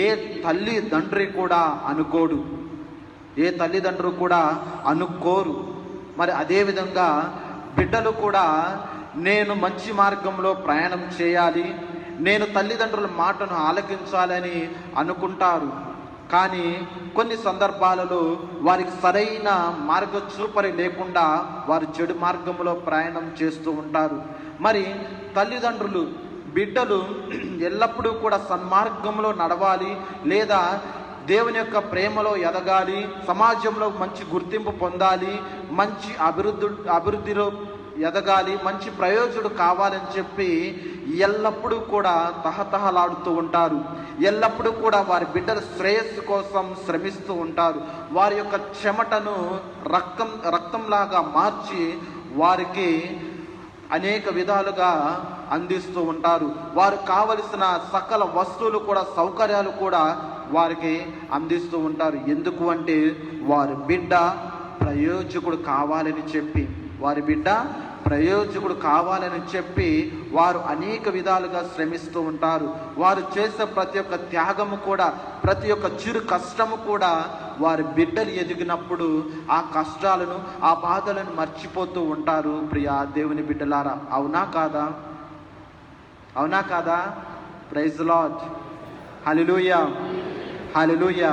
ఏ తల్లిదండ్రి కూడా అనుకోడు. ఏ తల్లిదండ్రులు కూడా అనుకోరు. మరి అదేవిధంగా బిడ్డలు కూడా నేను మంచి మార్గంలో ప్రయాణం చేయాలి, నేను తల్లిదండ్రుల మాటను ఆలకించాలని అనుకుంటారు. కానీ కొన్ని సందర్భాలలో వారికి సరైన మార్గచూపరి లేకుండా వారు చెడు మార్గంలో ప్రయాణం చేస్తూ ఉంటారు. మరి తల్లిదండ్రులు బిడ్డలు ఎల్లప్పుడూ కూడా సన్మార్గంలో నడవాలి, లేదా దేవుని యొక్క ప్రేమలో ఎదగాలి, సమాజంలో మంచి గుర్తింపు పొందాలి, మంచి అభివృద్ధిలో ఎదగాలి, మంచి ప్రయోజకుడు కావాలని చెప్పి ఎల్లప్పుడూ కూడా తహతహలాడుతూ ఉంటారు. ఎల్లప్పుడూ కూడా వారి బిడ్డల శ్రేయస్సు కోసం శ్రమిస్తూ ఉంటారు. వారి యొక్క చెమటను రక్తంలాగా మార్చి వారికి అనేక విధాలుగా అందిస్తూ ఉంటారు. వారు కావలసిన సకల వస్తువులు కూడా, సౌకర్యాలు కూడా వారికి అందిస్తూ ఉంటారు. ఎందుకు అంటే వారి బిడ్డ ప్రయోజకుడు కావాలని చెప్పి వారు అనేక విధాలుగా శ్రమిస్తూ ఉంటారు. వారు చేసే ప్రతి ఒక్క త్యాగము కూడా, ప్రతి ఒక్క చిరు కష్టము కూడా వారి బిడ్డలు ఎదిగినప్పుడు ఆ కష్టాలను, ఆ బాధలను మర్చిపోతూ ఉంటారు. ప్రియా దేవుని బిడ్డలారా, అవునా కాదా? Praise lord. Hallelujah, hallelujah.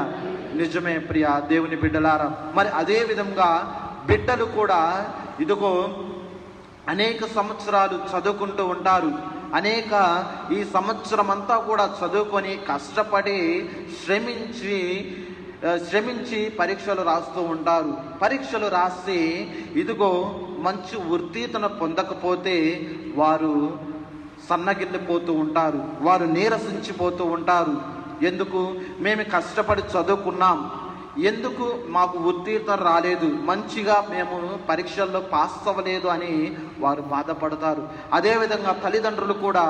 నిజమే ప్రియా దేవుని బిడ్డలారా. మరి అదే విధంగా బిడ్డలు కూడా ఇదిగో అనేక సంవత్సరాలు చదువుకుంటూ ఉంటారు. ఈ సంవత్సరం అంతా కూడా చదువుకొని కష్టపడి శ్రమించి పరీక్షలు రాస్తూ ఉంటారు. పరీక్షలు రాసి ఇదిగో మంచి ఉత్తీర్ణత పొందకపోతే వారు సన్నగిల్లిపోతూ ఉంటారు, వారు నీరసించిపోతూ ఉంటారు. ఎందుకు? మేము కష్టపడి చదువుకున్నాం, ఎందుకు మాకు ఉత్తీర్ణత రాలేదు, మంచిగా మేము పరీక్షల్లో పాస్ అవ్వలేదు అని వారు బాధపడతారు. అదేవిధంగా తల్లిదండ్రులు కూడా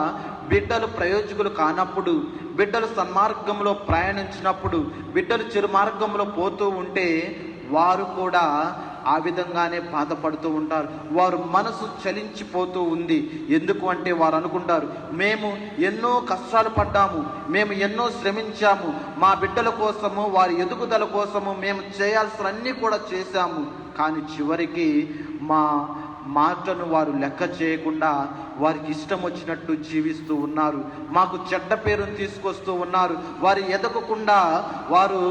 బిడ్డలు ప్రయోజకులు కానప్పుడు, బిడ్డలు సన్మార్గంలో ప్రయాణించినప్పుడు, బిడ్డలు చెడు మార్గంలో పోతూ ఉంటే వారు కూడా ఆ విధంగానే బాధపడుతూ ఉంటారు. వారు మనసు చలించిపోతూ ఉంది. ఎందుకు అంటే వారు అనుకుంటారు, మేము ఎన్నో కష్టాలు పడ్డాము, మేము ఎన్నో శ్రమించాము, మా బిడ్డల కోసము, వారి ఎదుగుదల కోసము మేము చేయాల్సిన అన్నీ కూడా చేశాము, కానీ చివరికి మా మాటను వారు లెక్క చేయకుండా వారికి ఇష్టం వచ్చినట్టు జీవిస్తూ ఉన్నారు, మాకు చెడ్డ పేరును తీసుకొస్తూ ఉన్నారు. వారు ఎదగకుండా వారు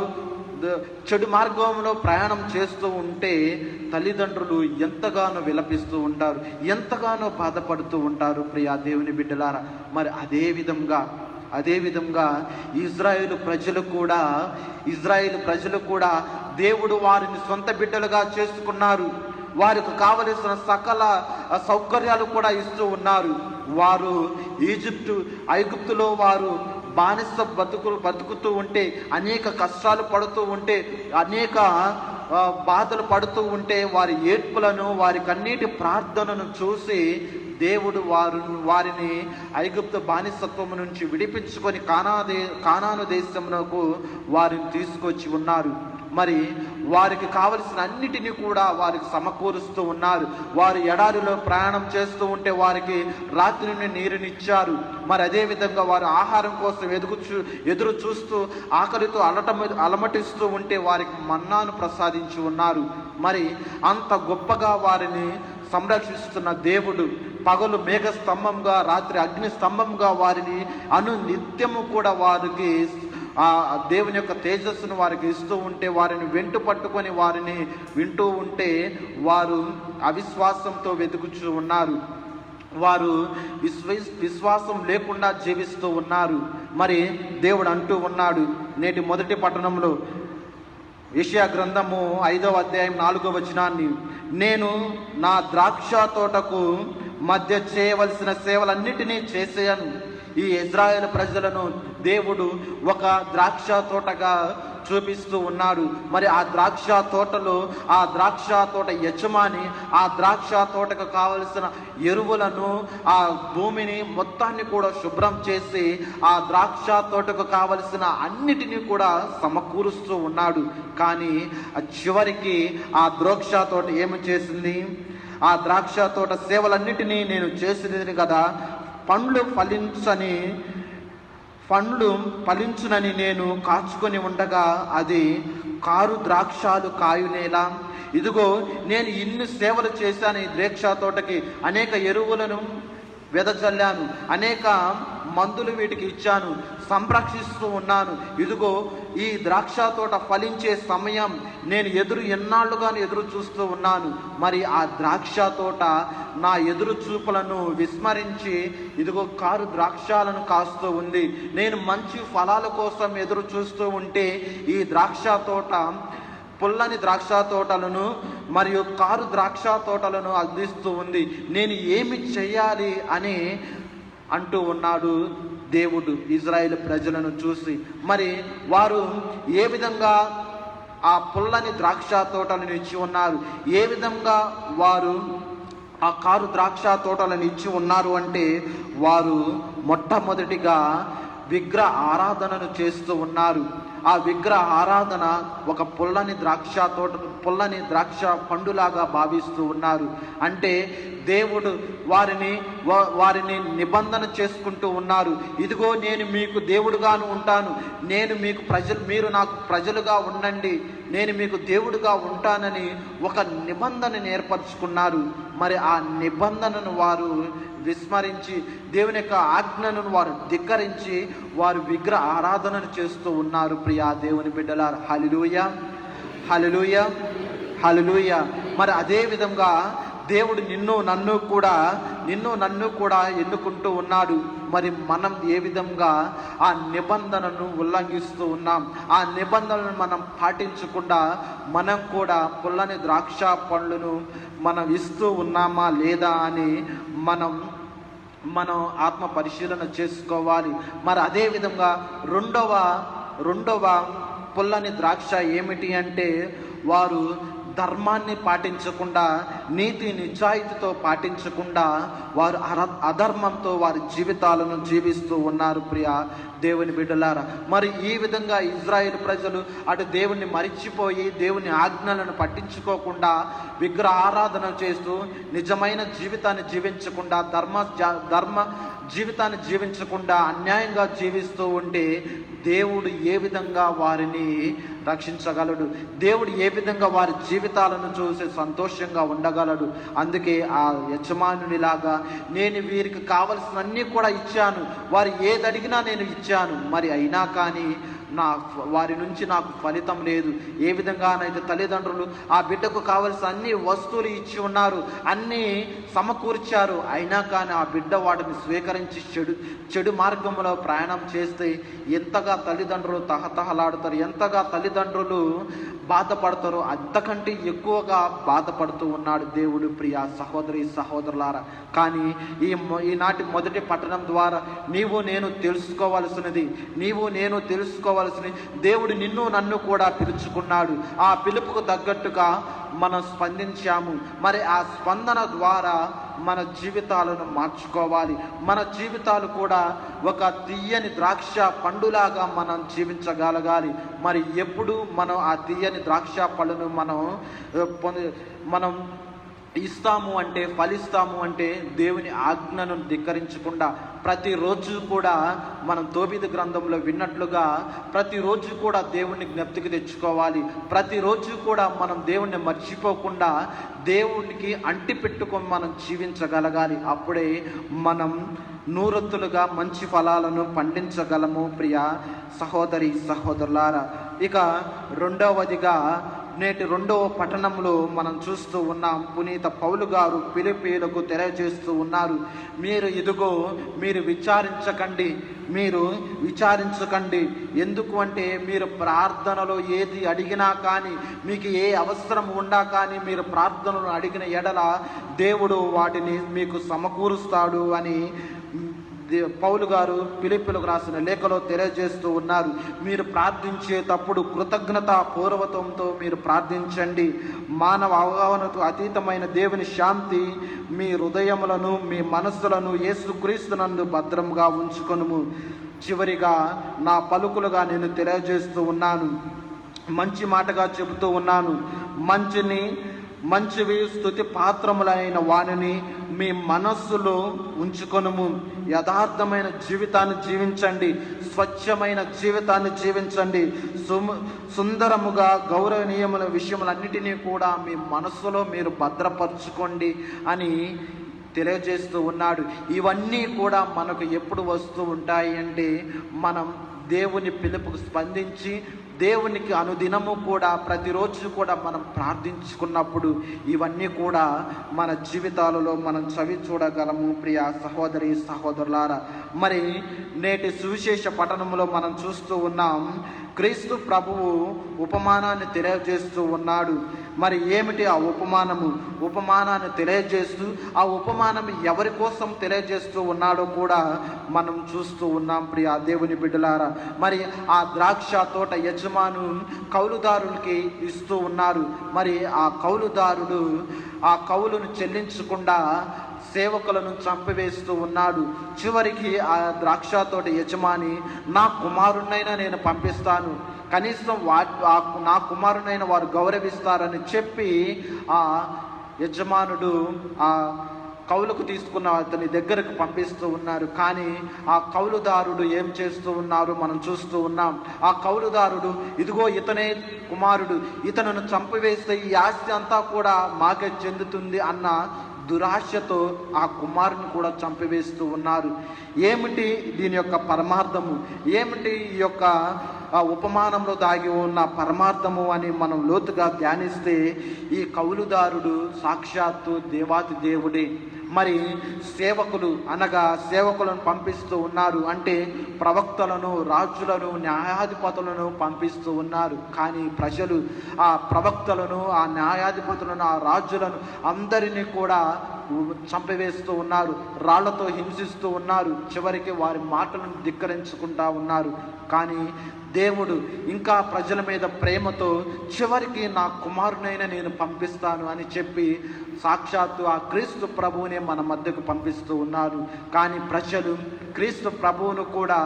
చెడు మార్గంలో ప్రయాణం చేస్తూ ఉంటే తల్లిదండ్రులు ఎంతగానో విలపిస్తూ ఉంటారు, ఎంతగానో బాధపడుతూ ఉంటారు. ప్రియా దేవుని బిడ్డలారా, మరి అదేవిధంగా ఇజ్రాయేలు ప్రజలు కూడా దేవుడు వారిని సొంత బిడ్డలుగా చేసుకున్నారు. వారికి కావలసిన సకల సౌకర్యాలు కూడా ఇస్తూ ఉన్నారు. వారు ఐగుప్తులో వారు బానిస బతుకుతూ ఉంటే, అనేక కష్టాలు పడుతూ ఉంటే, అనేక బాధలు పడుతూ ఉంటే వారి ఏడ్పులను, వారి కన్నీటి ప్రార్థనను చూసి దేవుడు వారిని ఐగుప్తు బానిసత్వం నుంచి విడిపించుకొని కానాను దేశంలోకి వారిని తీసుకొచ్చి ఉన్నారు. మరి వారికి కావలసిన అన్నిటినీ కూడా వారికి సమకూరుస్తూ ఉన్నారు. వారు ఎడారిలో ప్రయాణం చేస్తూ ఉంటే వారికి రాత్రి నుండి నీరునిచ్చారు. మరి అదేవిధంగా వారు ఆహారం కోసం ఎదురు చూస్తూ ఆకలితో అలమటిస్తూ ఉంటే వారికి మన్నాను ప్రసాదించి ఉన్నారు. మరి అంత గొప్పగా వారిని సంరక్షిస్తున్న దేవుడు పగలు మేఘ స్తంభంగా, రాత్రి అగ్ని స్తంభంగా వారిని నిత్యము కూడా వారికి ఆ దేవుని యొక్క తేజస్సును వారికి ఇస్తూ ఉంటే, వారిని వెంట పట్టుకొని వారిని వింటూ ఉంటే వారు అవిశ్వాసంతో వెతుకుచూ ఉన్నారు. వారు విశ్వాసం లేకుండా జీవిస్తూ ఉన్నారు. మరి దేవుడు అంటూ ఉన్నాడు నేటి మొదటి పట్టణంలో యెషయా గ్రంథము 5వ అధ్యాయం 4వ వచనాన్ని, నేను నా ద్రాక్ష తోటకు మధ్య చేయవలసిన సేవలన్నిటినీ చేసేయను. ఈ ఇజ్రాయేల్ ప్రజలను దేవుడు ఒక ద్రాక్ష తోటగా చూపిస్తూ ఉన్నాడు. మరి ఆ ద్రాక్ష తోటలో ఆ ద్రాక్ష తోట యజమాని ఆ ద్రాక్ష తోటకు కావలసిన ఎరువులను, ఆ భూమిని మొత్తాన్ని కూడా శుభ్రం చేసి ఆ ద్రాక్ష తోటకు కావలసిన అన్నిటినీ కూడా సమకూరుస్తూ ఉన్నాడు. కానీ చివరికి ఆ ద్రాక్ష తోట ఏమి చేసింది? ఆ ద్రాక్ష తోట సేవలన్నిటినీ నేను చేసినది కదా, పండ్లు ఫలించునని నేను కాచుకొని ఉండగా అది కారు ద్రాక్షాలు కాయునేలా? ఇదిగో నేను ఇన్ని సేవలు చేశాను ఈ ద్రాక్ష తోటకి, అనేక ఎరువులను వెదజల్లాను, అనేక మందులు వీటికి ఇచ్చాను, సంరక్షిస్తూ ఉన్నాను. ఇదిగో ఈ ద్రాక్ష తోట ఫలించే సమయం నేను ఎన్నాళ్ళుగాను ఎదురు చూస్తూ ఉన్నాను. మరి ఆ ద్రాక్ష తోట నా ఎదురు చూపులను విస్మరించి ఇదిగో కారు ద్రాక్షాలను కాస్తూ ఉంది. నేను మంచి ఫలాల కోసం ఎదురు చూస్తూ ఉంటే ఈ ద్రాక్ష తోట పుల్లని ద్రాక్ష తోటలను మరియు కారు ద్రాక్ష తోటలను అందిస్తూ ఉంది. నేను ఏమి చేయాలి అని అంటూ ఉన్నాడు దేవుడు ఇజ్రాయేల్ ప్రజలను చూసి. మరి వారు ఏ విధంగా ఆ పుల్లని ద్రాక్ష తోటలను ఇచ్చి ఉన్నారు, ఏ విధంగా వారు ఆ కారు ద్రాక్ష తోటలను ఇచ్చి ఉన్నారు అంటే, వారు మొట్టమొదటిగా విగ్రహ ఆరాధనను చేస్తూ ఉన్నారు. ఆ విగ్రహ ఆరాధన ఒక పుల్లని ద్రాక్ష పండులాగా భావిస్తూ ఉన్నారు. అంటే దేవుడు వారిని నిబంధన చేసుకుంటూ ఉన్నారు. ఇదిగో నేను మీకు దేవుడుగాను ఉంటాను, మీరు నాకు ప్రజలుగా ఉండండి, నేను మీకు దేవుడుగా ఉంటానని ఒక నిబంధనను ఏర్పరచుకున్నారు. మరి ఆ నిబంధనను వారు విస్మరించి, దేవుని యొక్క ఆజ్ఞను వారు ధిక్కరించి వారు విగ్రహ ఆరాధనను చేస్తూ ఉన్నారు. ప్రియా దేవుని బిడ్డలారా, హల్లెలూయా, హల్లెలూయా, హల్లెలూయా. మరి అదే విధంగా దేవుడు నిన్ను నన్ను కూడా ఎన్నుకుంటూ ఉన్నాడు. మరి మనం ఏ విధంగా ఆ నిబంధనను ఉల్లంఘిస్తూ ఉన్నాం? ఆ నిబంధనలను మనం పాటించకుండా మనం కూడా పుల్లని ద్రాక్ష పండ్లను మనం ఇస్తూ ఉన్నామా లేదా అని మనం ఆత్మ పరిశీలన చేసుకోవాలి. మరి అదే విధంగా రెండవ పుల్లని ద్రాక్ష ఏమిటి అంటే, వారు ధర్మాన్ని పాటించకుండా, నీతి నిజాయితీతో పాటించకుండా వారు అధర్మంతో వారి జీవితాలను జీవిస్తూ ఉన్నారు. ప్రియ దేవుని బిడ్డలారా, మరి ఈ విధంగా ఇజ్రాయేల్ ప్రజలు అటు దేవుణ్ణి మరిచిపోయి దేవుని ఆజ్ఞలను పట్టించుకోకుండా విగ్రహ ఆరాధన చేస్తూ నిజమైన జీవితాన్ని జీవించకుండా, ధర్మ జీవితాన్ని జీవించకుండా అన్యాయంగా జీవిస్తూ ఉంటే దేవుడు ఏ విధంగా వారిని రక్షించగలడు? దేవుడు ఏ విధంగా వారి జీవితాలను చూసి సంతోషంగా ఉండగలడు? అందుకే ఆ యజమానునిలాగా నేను వీరికి కావలసినన్నీ కూడా ఇచ్చాను, వారు ఏది అడిగినా నేను ఇచ్చాను, మరి అయినా కానీ వారి నుంచి నాకు ఫలితం లేదు. ఏ విధంగానైతే తల్లిదండ్రులు ఆ బిడ్డకు కావలసిన అన్ని వస్తువులు ఇచ్చి ఉన్నారు, అన్నీ సమకూర్చారు, అయినా కానీ ఆ బిడ్డ వాటిని స్వీకరించి చెడు మార్గంలో ప్రయాణం చేస్తే ఎంతగా తల్లిదండ్రులు తహతహలాడుతారు, ఎంతగా తల్లిదండ్రులు బాధపడతారో అంతకంటే ఎక్కువగా బాధపడుతూ ఉన్నాడు దేవుడు. ప్రియ సహోదరి సహోదరులారా, కానీ ఈనాటి మొదటి పట్టణం ద్వారా నీవు నేను తెలుసుకోవాల్సినది దేవుడు నిన్ను నన్ను కూడా పిలుచుకున్నాడు. ఆ పిలుపుకు తగ్గట్టుగా మనం స్పందించాము. మరి ఆ స్పందన ద్వారా మన జీవితాలను మార్చుకోవాలి. మన జీవితాలు కూడా ఒక తీయని ద్రాక్ష పండులాగా మనం జీవించగలగాలి. మరి ఎప్పుడు మనం ఆ తీయని ద్రాక్ష పళ్ళను మనం ఇస్తాము అంటే, ఫలిస్తాము అంటే దేవుని ఆజ్ఞను ధిక్కరించకుండా ప్రతిరోజు కూడా మనం తోబీదు గ్రంథంలో విన్నట్లుగా ప్రతిరోజు కూడా దేవుణ్ణి జ్ఞప్తికి తెచ్చుకోవాలి. ప్రతిరోజు కూడా మనం దేవుణ్ణి మర్చిపోకుండా దేవునికి అంటి పెట్టుకొని మనం జీవించగలగాలి. అప్పుడే మనం నూరొత్తులుగా మంచి ఫలాలను పండించగలము. ప్రియ సహోదరి సహోదరులారా, ఇక రెండవదిగా నేటి రెండవ పట్టణంలో మనం చూస్తూ ఉన్నాం. పునీత పౌలు గారు ఫిలిప్పీయులకు తెలియజేస్తూ ఉన్నారు, మీరు విచారించకండి. ఎందుకు అంటే, మీరు ప్రార్థనలో ఏది అడిగినా కానీ, మీకు ఏ అవసరం ఉండా కానీ మీరు ప్రార్థనలు అడిగిన ఎడల దేవుడు వాటిని మీకు సమకూరుస్తాడు అని పౌలు గారు ఫిలిప్పీయులకు రాసిన లేఖలో తెలియజేస్తూ ఉన్నారు. మీరు ప్రార్థించేటప్పుడు కృతజ్ఞత పూర్వకంతో మీరు ప్రార్థించండి. మానవ అవగాహనకు అతీతమైన దేవుని శాంతి మీ హృదయములను మీ మనస్సులను యేసుక్రీస్తునందు భద్రంగా ఉంచుకొనుము. చివరిగా నా పలుకులుగా నేను తెలియజేస్తూ ఉన్నాను, మంచి మాటగా చెబుతూ ఉన్నాను, మంచివి స్తుతి పాత్రములైన వానిని మీ మనస్సులో ఉంచుకొనుము. యథార్థమైన జీవితాన్ని జీవించండి, స్వచ్ఛమైన జీవితాన్ని జీవించండి, సుందరముగా గౌరవనీయముల విషయములన్నిటినీ కూడా మీ మనస్సులో మీరు భద్రపరచుకోండి అని తెలియజేస్తూ ఉన్నాడు. ఇవన్నీ కూడా మనకు ఎప్పుడు వస్తూ ఉంటాయి అంటే, మనం దేవుని పిలుపుకు స్పందించి దేవునికి అనుదినము కూడా ప్రతిరోజు కూడా మనం ప్రార్థించుకున్నప్పుడు ఇవన్నీ కూడా మన జీవితాలలో మనం చవి చూడగలము. ప్రియ సహోదరి సహోదరులారా, మరి నేటి సువిశేష పఠనంలో మనం చూస్తూ ఉన్నాం, క్రీస్తు ప్రభువు ఉపమానాన్ని తెలియజేస్తూ ఉన్నాడు. మరి ఏమిటి ఆ ఉపమానాన్ని తెలియజేస్తూ ఆ ఉపమానం ఎవరి కోసం తెలియజేస్తూ ఉన్నాడో కూడా మనం చూస్తూ ఉన్నాం. ప్రియ దేవుని బిడ్డలారా, మరి ఆ ద్రాక్ష తోట యజమాను కౌలుదారులకి ఇస్తూ ఉన్నారు. మరి ఆ కౌలుదారుడు ఆ కౌలును చెల్లించకుండా సేవకులను చంపివేస్తూ ఉన్నాడు. చివరికి ఆ ద్రాక్ష తోట యజమాని, నా కుమారుణ్ణైనా నేను పంపిస్తాను, కనీసం నా కుమారునైన వారు గౌరవిస్తారని చెప్పి ఆ యజమానుడు ఆ కౌలుకు తీసుకున్న అతని దగ్గరకు పంపిస్తూ ఉన్నారు. కానీ ఆ కౌలుదారుడు ఏం చేస్తూ ఉన్నారు మనం చూస్తూ ఉన్నాం. ఆ కౌలుదారుడు, ఇదిగో ఇతనే కుమారుడు, ఇతను చంపివేస్తే ఈ ఆస్తి అంతా కూడా మాకే చెందుతుంది అన్న దురాశతో ఆ కుమారుని కూడా చంపివేస్తూ ఉన్నారు. ఏమిటి దీని యొక్క పరమార్థము, ఏమిటి ఈ యొక్క ఉపమానంలో దాగి ఉన్న పరమార్థము అని మనం లోతుగా ధ్యానిస్తే, ఈ కౌలుదారుడు సాక్షాత్తు దేవాతి దేవుడే. మరి సేవకులు అనగా సేవకులను పంపిస్తూ ఉన్నారు, అంటే ప్రవక్తలను, రాజులను, న్యాయాధిపతులను పంపిస్తూ ఉన్నారు. కానీ ప్రజలు ఆ ప్రవక్తలను, ఆ న్యాయాధిపతులను, ఆ రాజులను అందరినీ కూడా చంపివేస్తూ ఉన్నారు, రాళ్లతో హింసిస్తూ ఉన్నారు, చివరికి వారి మాటలను ధిక్కరించుకుంటా ఉన్నారు. కానీ దేవుడు ఇంకా ప్రజల మీద ప్రేమతో చివరికి నా కుమారునైనా నేను పంపిస్తాను అని చెప్పి సాక్షాత్తు ఆ క్రీస్తు ప్రభువునే మన మధ్యకు పంపిస్తూ ఉన్నారు. కానీ ప్రజలు క్రీస్తు ప్రభువును కూడా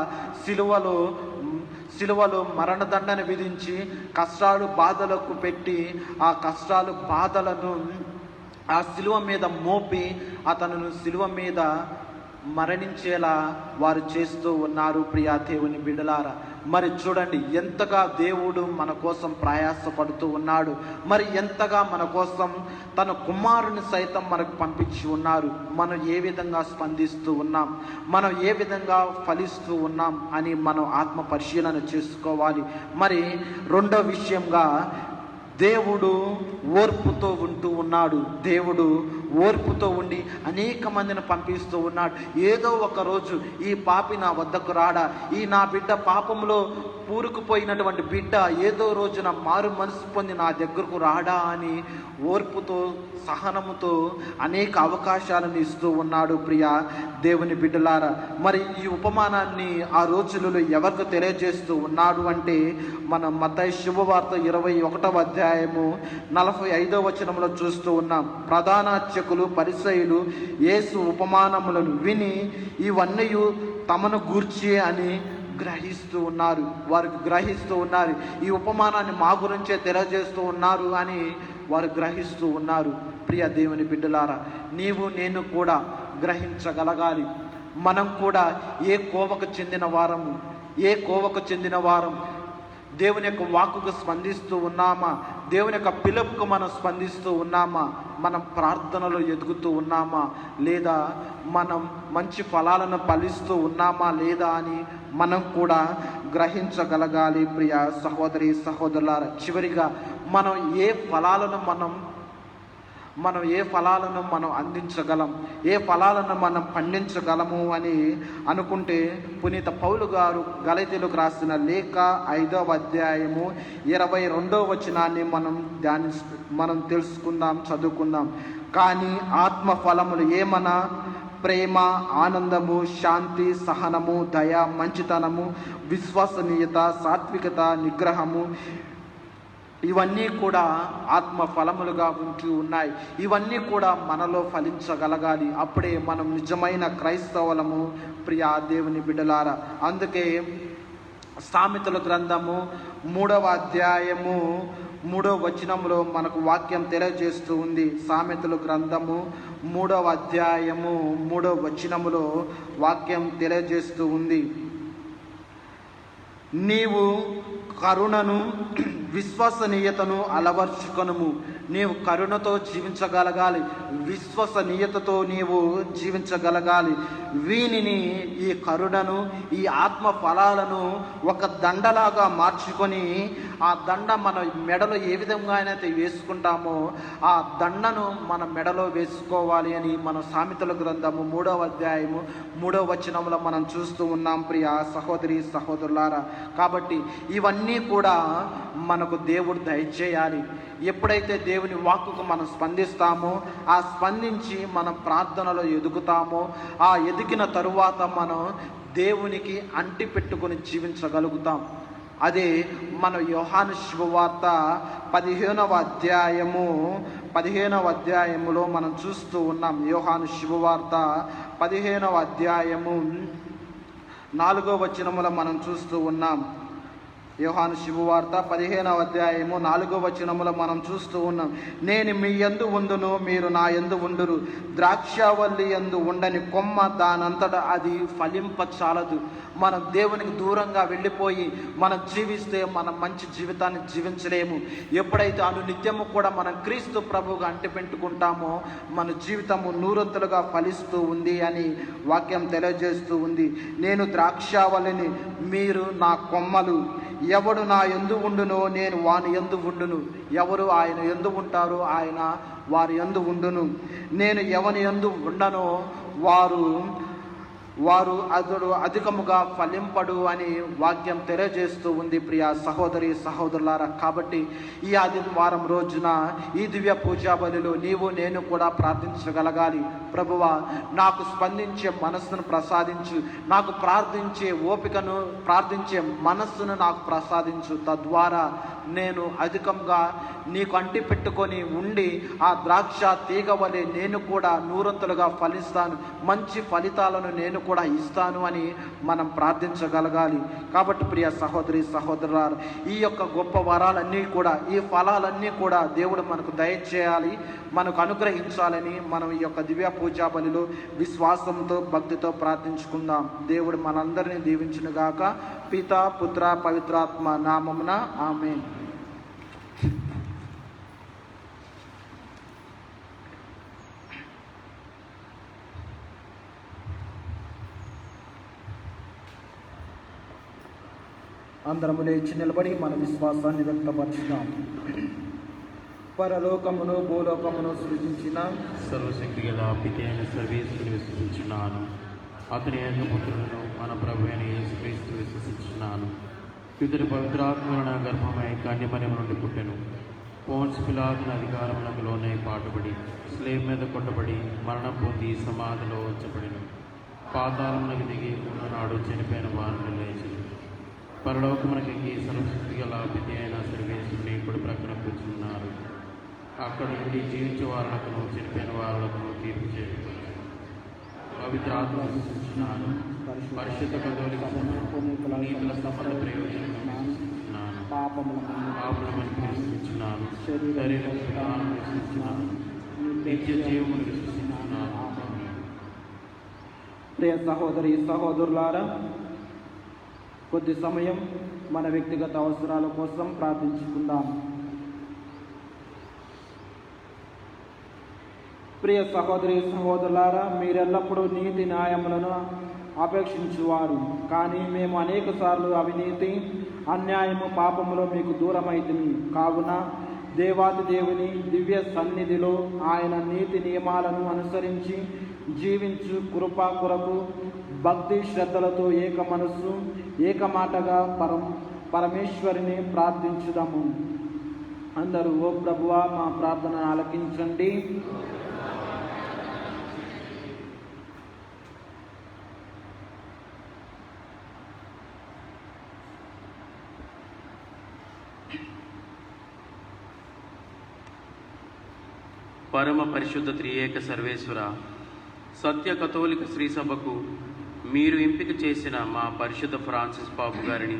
సిలువలో మరణదండన విధించి కష్టాలు బాధలకు పెట్టి ఆ కష్టాలు బాధలను ఆ సిలువ మీద మోపి అతను సిలువ మీద మరణించేలా వారు చేస్తూ ఉన్నారు. ప్రియా దేవుని బిడ్డలారా, మరి చూడండి ఎంతగా దేవుడు మన కోసం ప్రయాసపడుతూ ఉన్నాడు, మరి ఎంతగా మన కోసం తన కుమారుని సైతం మనకు పంపించి ఉన్నారు. మనం ఏ విధంగా స్పందిస్తూ ఉన్నాం, మనం ఏ విధంగా ఫలిస్తూ ఉన్నాం అని మనం ఆత్మ పరిశీలన చేసుకోవాలి. మరి రెండో విషయంగా దేవుడు ఓర్పుతో ఉంటూ ఉన్నాడు. దేవుడు ఓర్పుతో ఉండి అనేక మందిని పంపిస్తూ ఉన్నాడు. ఏదో ఒక రోజు ఈ పాపి నా వద్దకు రాడా, ఈ నా బిడ్డ పాపంలో పూరుకుపోయినటువంటి బిడ్డ ఏదో రోజున మారు మనసు పొంది నా దగ్గరకు రాడా అని ఓర్పుతో, సహనముతో అనేక అవకాశాలను ఇస్తూ ఉన్నాడు. ప్రియా దేవుని బిడ్డలారా, మరి ఈ ఉపమానాన్ని ఆ రోజులలో ఎవరికి తెలియజేస్తూ ఉన్నాడు అంటే, మనం మత్తయి శుభవార్త 21వ అధ్యాయము 45వ వచనంలో చూస్తూ ఉన్నాం. ప్రధాన అర్చకులు, పరిసయ్యులు యేసు ఉపమానములను విని ఇవన్నీ తమను గూర్చి అని గ్రహిస్తూ ఉన్నారు. వారు గ్రహిస్తూ ఉన్నారు, ఈ ఉపమానాన్ని మా గురించే తెలియజేస్తూ ఉన్నారు అని వారు గ్రహిస్తూ ఉన్నారు. ప్రియ దేవుని బిడ్డలారా, నీవు నేను కూడా గ్రహించగలగాలి. మనం కూడా ఏ కోవకు చెందిన వారం దేవుని యొక్క వాక్కుకు స్పందిస్తూ ఉన్నామా, దేవుని యొక్క పిలుపుకు మనం స్పందిస్తూ ఉన్నామా, మనం ప్రార్థనలో ఎదుగుతూ ఉన్నామా లేదా, మనం మంచి ఫలాలను ఫలిస్తూ ఉన్నామా లేదా అని మనం కూడా గ్రహించగలగాలి. ప్రియ సహోదరి సహోదరులారా, చివరిగా మనం ఏ ఫలాలను మనం అందించగలం, ఏ ఫలాలను మనం పండించగలము అని అనుకుంటే, పునీత పౌలు గారు గలతీయులకు రాసిన లేఖ 5వ అధ్యాయము 22వ వచనాన్ని మనం తెలుసుకుందాం, చదువుకుందాం. కానీ ఆత్మ ఫలములు ఏమన్నా ప్రేమ, ఆనందము, శాంతి, సహనము, దయ, మంచితనము, విశ్వసనీయత, సాత్వికత, నిగ్రహము, ఇవన్నీ కూడా ఆత్మ ఫలములుగా ఉంటూ ఉన్నాయి. ఇవన్నీ కూడా మనలో ఫలించగలగాలి. అప్పుడే మనం నిజమైన క్రైస్తవులము. ప్రియా దేవుని బిడ్డలారా, అందుకే సామెతల గ్రంథము 3వ అధ్యాయము 3వ వచనంలో మనకు వాక్యం తెలియజేస్తూ ఉంది. సామెతల గ్రంథము 3వ అధ్యాయము 3వ వచనములో వాక్యం తెలియజేస్తూ ఉంది. నీవు కరుణను, విశ్వసనీయతను అలవర్చుకొనుము. నీవు కరుణతో జీవించగలగాలి, విశ్వసనీయతతో నీవు జీవించగలగాలి. వీనిని, ఈ కరుణను, ఈ ఆత్మ ఫలాలను ఒక దండలాగా మార్చుకొని, ఆ దండ మన మెడలో ఏ విధంగా అయితే వేసుకుంటామో ఆ దండను మన మెడలో వేసుకోవాలి అని మన సామెతల గ్రంథము 3వ అధ్యాయము 3వ వచనంలో మనం చూస్తూ ఉన్నాం. ప్రియ సహోదరి సహోదరులారా, కాబట్టి ఇవన్నీ కూడా మనకు దేవుడు దయచేయాలి. ఎప్పుడైతే దేవుని వాక్కుకు మనం స్పందిస్తామో, ఆ స్పందించి మనం ప్రార్థనలో ఎదుగుతామో, ఆ ఎదిగిన తరువాత మనం దేవునికి అంటి పెట్టుకొని జీవించగలుగుతాం. అదే మన యోహాను శుభవార్త 15వ అధ్యాయములో మనం చూస్తూ ఉన్నాం. యోహాను శుభవార్త 15వ అధ్యాయము 4వ వచనములో మనం చూస్తూ ఉన్నాం. యోహాను శుభవార్త 15వ అధ్యాయము 4వ వచనములో మనం చూస్తూ ఉన్నాం. నేను మీ యందు ఉండును, మీరు నా యందు ఉండురు. ద్రాక్షావల్లి యందు ఉండని కొమ్మ దానంతటా అది ఫలింపచాలదు. మనం దేవునికి దూరంగా వెళ్ళిపోయి మనం జీవిస్తే మనం మంచి జీవితాన్ని జీవించలేము. ఎప్పుడైతే అనునిత్యము కూడా మనం క్రీస్తు ప్రభువుగా అంటిపెట్టుకుంటామో మన జీవితము నూరంతులుగా ఫలిస్తూ ఉంది అని వాక్యం తెలియజేస్తూ ఉంది. నేను ద్రాక్షావల్లిని, మీరు నా కొమ్మలు. ఎవడు నా యందు ఉండునో నేను వాని యందు ఉండును. ఎవరు ఆయన యందు ఉంటారో ఆయన వారి యందు ఉండును. నేను ఎవని యందు ఉండనో వారు అతడు అధికముగా ఫలింపడు అని వాక్యం తెలియజేస్తూ ఉంది. ప్రియ సహోదరి సహోదరులారా, కాబట్టి ఈ ఆదివారం రోజున ఈ దివ్య పూజా బలిలో నీవు నేను కూడా ప్రార్థించగలగాలి. ప్రభువా, నాకు స్పందించే మనస్సును ప్రసాదించు, నాకు ప్రార్థించే ఓపికను, ప్రార్థించే మనస్సును నాకు ప్రసాదించు. తద్వారా నేను అధికంగా నీకు అంటి పెట్టుకొని ఉండి ఆ ద్రాక్ష తీగ వలె నేను కూడా నూరంతులుగా ఫలిస్తాను, మంచి ఫలితాలను నేను కూడా ఇస్తాను అని మనం ప్రార్థించగలగాలి. కాబట్టి ప్రియ సహోదరి సహోదరులారా, ఈ యొక్క గొప్ప వరాలన్నీ కూడా, ఈ ఫలాలన్నీ కూడా దేవుడు మనకు దయచేయాలి, మనకు అనుగ్రహించాలని మనం ఈ యొక్క దివ్య పూజా బలిలో విశ్వాసంతో భక్తితో ప్రార్థించుకుందాం. దేవుడు మనందరినీ దీవించునుగాక. పిత పుత్ర పవిత్రాత్మ నామమున ఆమేన్. అందరము లేచి నిలబడి మన విశ్వాసాన్ని వ్యక్తపరచుదాం. పరలోకమును భూలోకమును సృజించిన సర్వశక్తి గల పిత అయిన సర్వేశ్వరుని విశ్వసించున్నాను. అతని ఏకపుత్రులను మన ప్రభు అయిన యేసుక్రీస్తు విశ్వసించున్నాను. ఇతడి పవిత్రాత్మల గర్భమై కన్యమరియం నుండి పుట్టెను. పోన్స్ పిలాతుని అధికారములకు లోనై పాటుబడి స్లేవ్ మీద కొట్టబడి మరణం పొంది సమాధిలో ఉంచబడిను. పాతాళమునకు దిగి ఉన్ననాడు చనిపోయిన వారిని లేచి పరలోకమునకి సర్వశక్తి గల పిత అయిన సర్వేశ్వరుని ఇప్పుడు ప్రక్కన కూర్చున్నారు. అక్కడ నుండి జీవించే వారులకును చనిపోయిన వారులకును తీర్పు చేయవచ్చు. పవిత్ర ఆత్మ విశ్వసించున్నాను. పరిశుద్ధ కథోలిక నీతుల సంబంధ ప్రయోజనం విశ్వసించున్నాను. పాపములను విశ్వసించున్నాను. శరీర విధానం విశ్వసించున్నాను. నిత్య జీవమును విశ్వసించున్నాను. ప్రియ సహోదరి సహోదరులారా, కొద్ది సమయం మన వ్యక్తిగత అవసరాల కోసం ప్రార్థించుకుందాం. ప్రియ సహోదరి సహోదరులారా, మీరెల్లప్పుడూ నీతి న్యాయములను అపేక్షించువారు, కానీ మేము అనేక సార్లు అవినీతి అన్యాయము పాపములో మీకు దూరమైతిమి. కావున దేవాది దేవుని దివ్య సన్నిధిలో ఆయన నీతి నియమాలను అనుసరించి జీవించు కృప కొరకు భక్తి శ్రద్ధలతో ఏక మనస్సు ఏక మాటగా పరమేశ్వరిని ప్రార్థించుదాము. అందరూ ఓ ప్రభువా మా ప్రార్థన ఆలకించండి. పరమ పరిశుద్ధ త్రియేక సర్వేశ్వర, సత్య కథోలిక శ్రీ సభకు మీరు ఎంపిక చేసిన మా పరిశుద్ధ ఫ్రాన్సిస్ పాపు గారిని,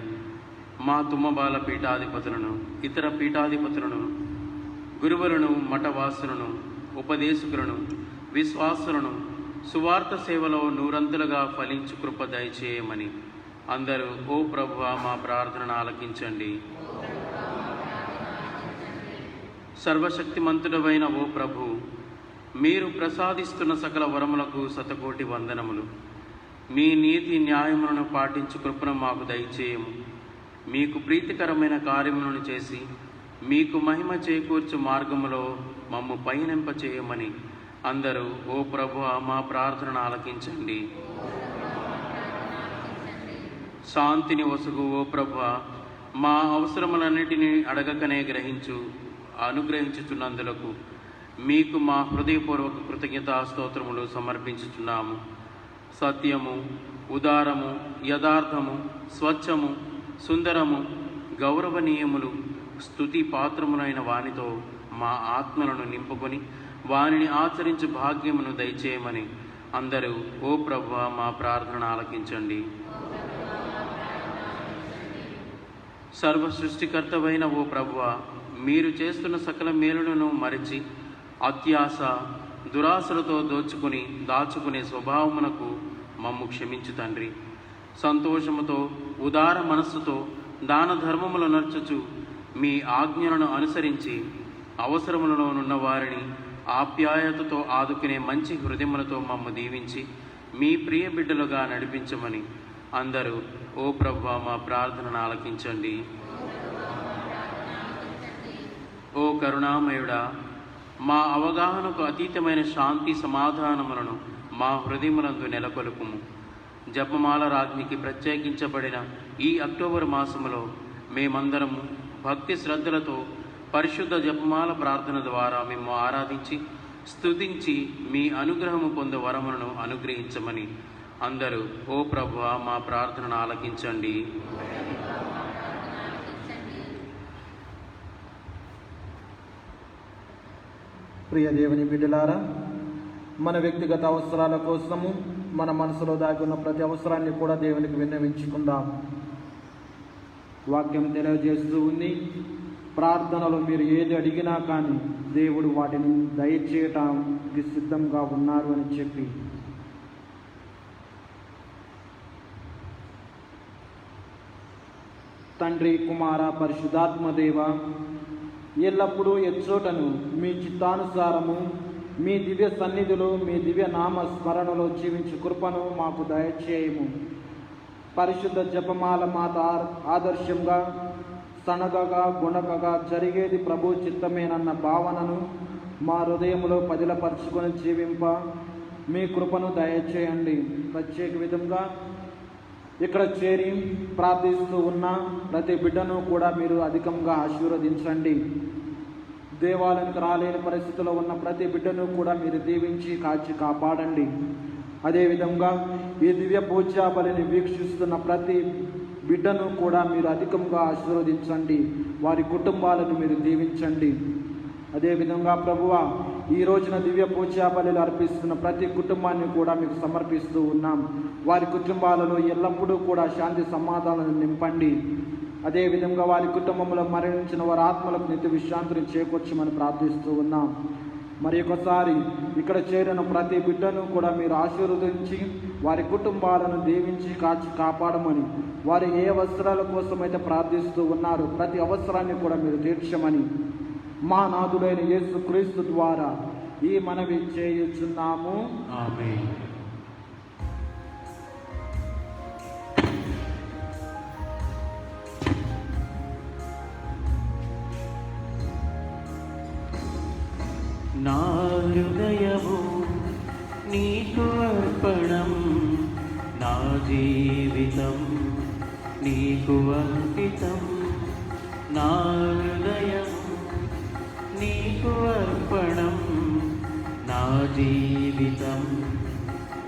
మా తుమ్మబాల పీఠాధిపతులను, ఇతర పీఠాధిపతులను, గురువులను, మఠవాసులను, ఉపదేశకులను, విశ్వాసులను సువార్త సేవలో నూరంతులుగా ఫలించు కృప దయచేయమని అందరూ ఓ ప్రభువా మా ప్రార్థనను ఆలకించండి. సర్వశక్తిమంతుడవైన ఓ ప్రభు, మీరు ప్రసాదిస్తున్న సకల వరములకు శతకోటి వందనములు. మీ నీతి న్యాయములను పాటించు కృపను మాకు దయచేయము. మీకు ప్రీతికరమైన కార్యములను చేసి మీకు మహిమ చేకూర్చు మార్గములో మమ్ము పయనింపచేయమని అందరూ ఓ ప్రభువా మా ప్రార్థనను ఆలకించండి. శాంతిని వసుగు ఓ ప్రభువా, మా అవసరములన్నిటినీ అడగకనే అనుగ్రహించుచున్నందులకు మీకు మా హృదయపూర్వక కృతజ్ఞతా స్తోత్రములు సమర్పించుచున్నాము. సత్యము, ఉదారము, యథార్థము, స్వచ్ఛము, సుందరము, గౌరవనీయములు, స్తుతి పాత్రములైన వానితో మా ఆత్మలను నింపుకొని వానిని ఆచరించు భాగ్యమును దయచేయమని అందరూ ఓ ప్రభువా మా ప్రార్థన ఆలకించండి. సర్వ సృష్టికర్తవైన ఓ ప్రభువా, మీరు చేస్తున్న సకల మేలులను మరిచి అత్యాశ దురాశలతో దాచుకునే స్వభావమునకు మమ్ము క్షమించు తండ్రి. సంతోషముతో ఉదార మనస్సుతో దాన ధర్మములు నర్చుచు మీ ఆజ్ఞలను అనుసరించి అవసరములలో ఉన్న వారిని ఆప్యాయతతో ఆదుకునే మంచి హృదయములతో మమ్ము దీవించి మీ ప్రియ బిడ్డలుగా నడిపించమని అందరూ ఓ ప్రభువా మా ప్రార్థనను ఆలకించండి. ఓ కరుణామయుడా, మా అవగాహనకు అతీతమైన శాంతి సమాధానములను మా హృదయములందు నెలకొల్పుము. జపమాల రాజ్ఞికి ప్రత్యేకించబడిన ఈ అక్టోబర్ మాసములో మేమందరము భక్తి శ్రద్ధలతో పరిశుద్ధ జపమాల ప్రార్థన ద్వారా మేము ఆరాధించి స్తుతించి మీ అనుగ్రహము పొందే వరములను అనుగ్రహించమని అందరూ ఓ ప్రభువా మా ప్రార్థనను ఆలకించండి. ప్రియ దేవుని బిడ్డలారా, మన వ్యక్తిగత అవసరాల కోసము మన మనసులో దాగి ఉన్న ప్రతి అవసరాన్ని కూడా దేవునికి విన్నవించుకుందాం. వాక్యం తెలియజేస్తూ ఉంది, ప్రార్థనలో మీరు ఏది అడిగినా కానీ దేవుడు వాటిని దయచేయటానికి సిద్ధంగా ఉన్నారు అని చెప్పి. తండ్రి, కుమార, పరిశుద్ధాత్మదేవ, ఎల్లప్పుడూ ఎచ్చోటను మీ చిత్తానుసారము మీ దివ్య సన్నిధిలో మీ దివ్య నామ స్మరణలో జీవించు కృపను మాకు దయచేయము. పరిశుద్ధ జపమాల మాత ఆదర్శంగా సనగగా గుణకగా జరిగేది ప్రభు చిత్తమేనన్న భావనను మా హృదయంలో పదిలపరుచుకొని జీవింప మీ కృపను దయచేయండి. ప్రత్యేక విధంగా ఇక్కడ చేరి ప్రార్థిస్తూ ఉన్న ప్రతి బిడ్డను కూడా మీరు అధికంగా ఆశీర్వదించండి. దేవాలయానికి రాలేని పరిస్థితిలో ఉన్న ప్రతి బిడ్డను కూడా మీరు దీవించి కాచి కాపాడండి. అదేవిధంగా ఈ దివ్య పూజా బలిని వీక్షిస్తున్న ప్రతి బిడ్డను కూడా మీరు అధికంగా ఆశీర్వదించండి. వారి కుటుంబాలను మీరు దీవించండి. అదేవిధంగా ప్రభువా, ఈ రోజున దివ్య పూజా బలిలు అర్పిస్తున్న ప్రతి కుటుంబాన్ని కూడా మీకు సమర్పిస్తూ ఉన్నాం. వారి కుటుంబాలలో ఎల్లప్పుడూ కూడా శాంతి సమాధానాలను నింపండి. అదేవిధంగా వారి కుటుంబంలో మరణించిన వారి ఆత్మలకు నిత్య విశ్రాంతిని చేకూర్చమని ప్రార్థిస్తూ ఉన్నాం. మరి ఒకసారి ఇక్కడ చేరిన ప్రతి బిడ్డను కూడా మీరు ఆశీర్వదించి వారి కుటుంబాలను దీవించి కాచి కాపాడమని, వారు ఏ అవసరాల కోసమైతే ప్రార్థిస్తూ ఉన్నారో ప్రతి అవసరాన్ని కూడా మీరు తీర్చమని మా నాథుడైన యేసు క్రీస్తు ద్వారా ఈ మనవి చేయుచున్నాము. ఆమేన్. నా హృదయము నీకు అర్పణం, నా జీవితం నీకు అంకితం. నా హృదయము నీకు అర్పణం, నా జీవితం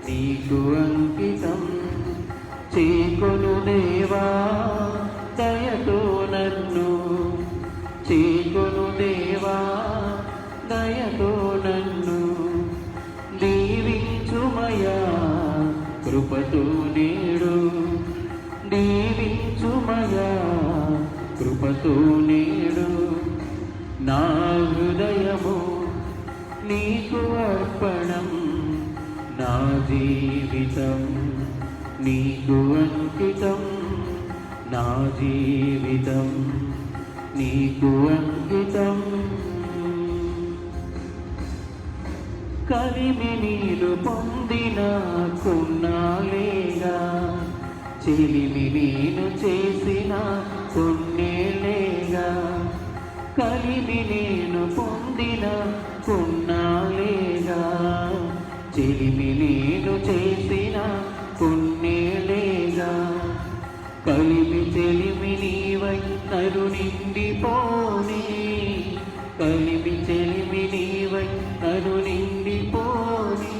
నీకు అంకితం. చేకొను దేవా దయతో నన్ను, చేకొను దేవా దయతో నన్ను, దీవించుమయా కృపతో నేడు, దీవించుమయా కృపతో నేడు. నా హృదయము నీకు అర్పణం, నా జీవితం నీకు అంకితం. నా జీవితం నీకు అంకితం. కలిమి నీరు పొందిన కొన్నాళ్ళేగా, చెలిమి నేను చేసిన కొన్నేళ్ళేగా. కలిమి నేను పొందిన కొన్నాళ్ళేగా, చెలిమి నేను చేసిన కొన్నేళ్ళేగా. కలిమి చెలిమి నీవై నరు నిండిపోని, కలిమి చెలిమి నీవై నరు నిండిపోని.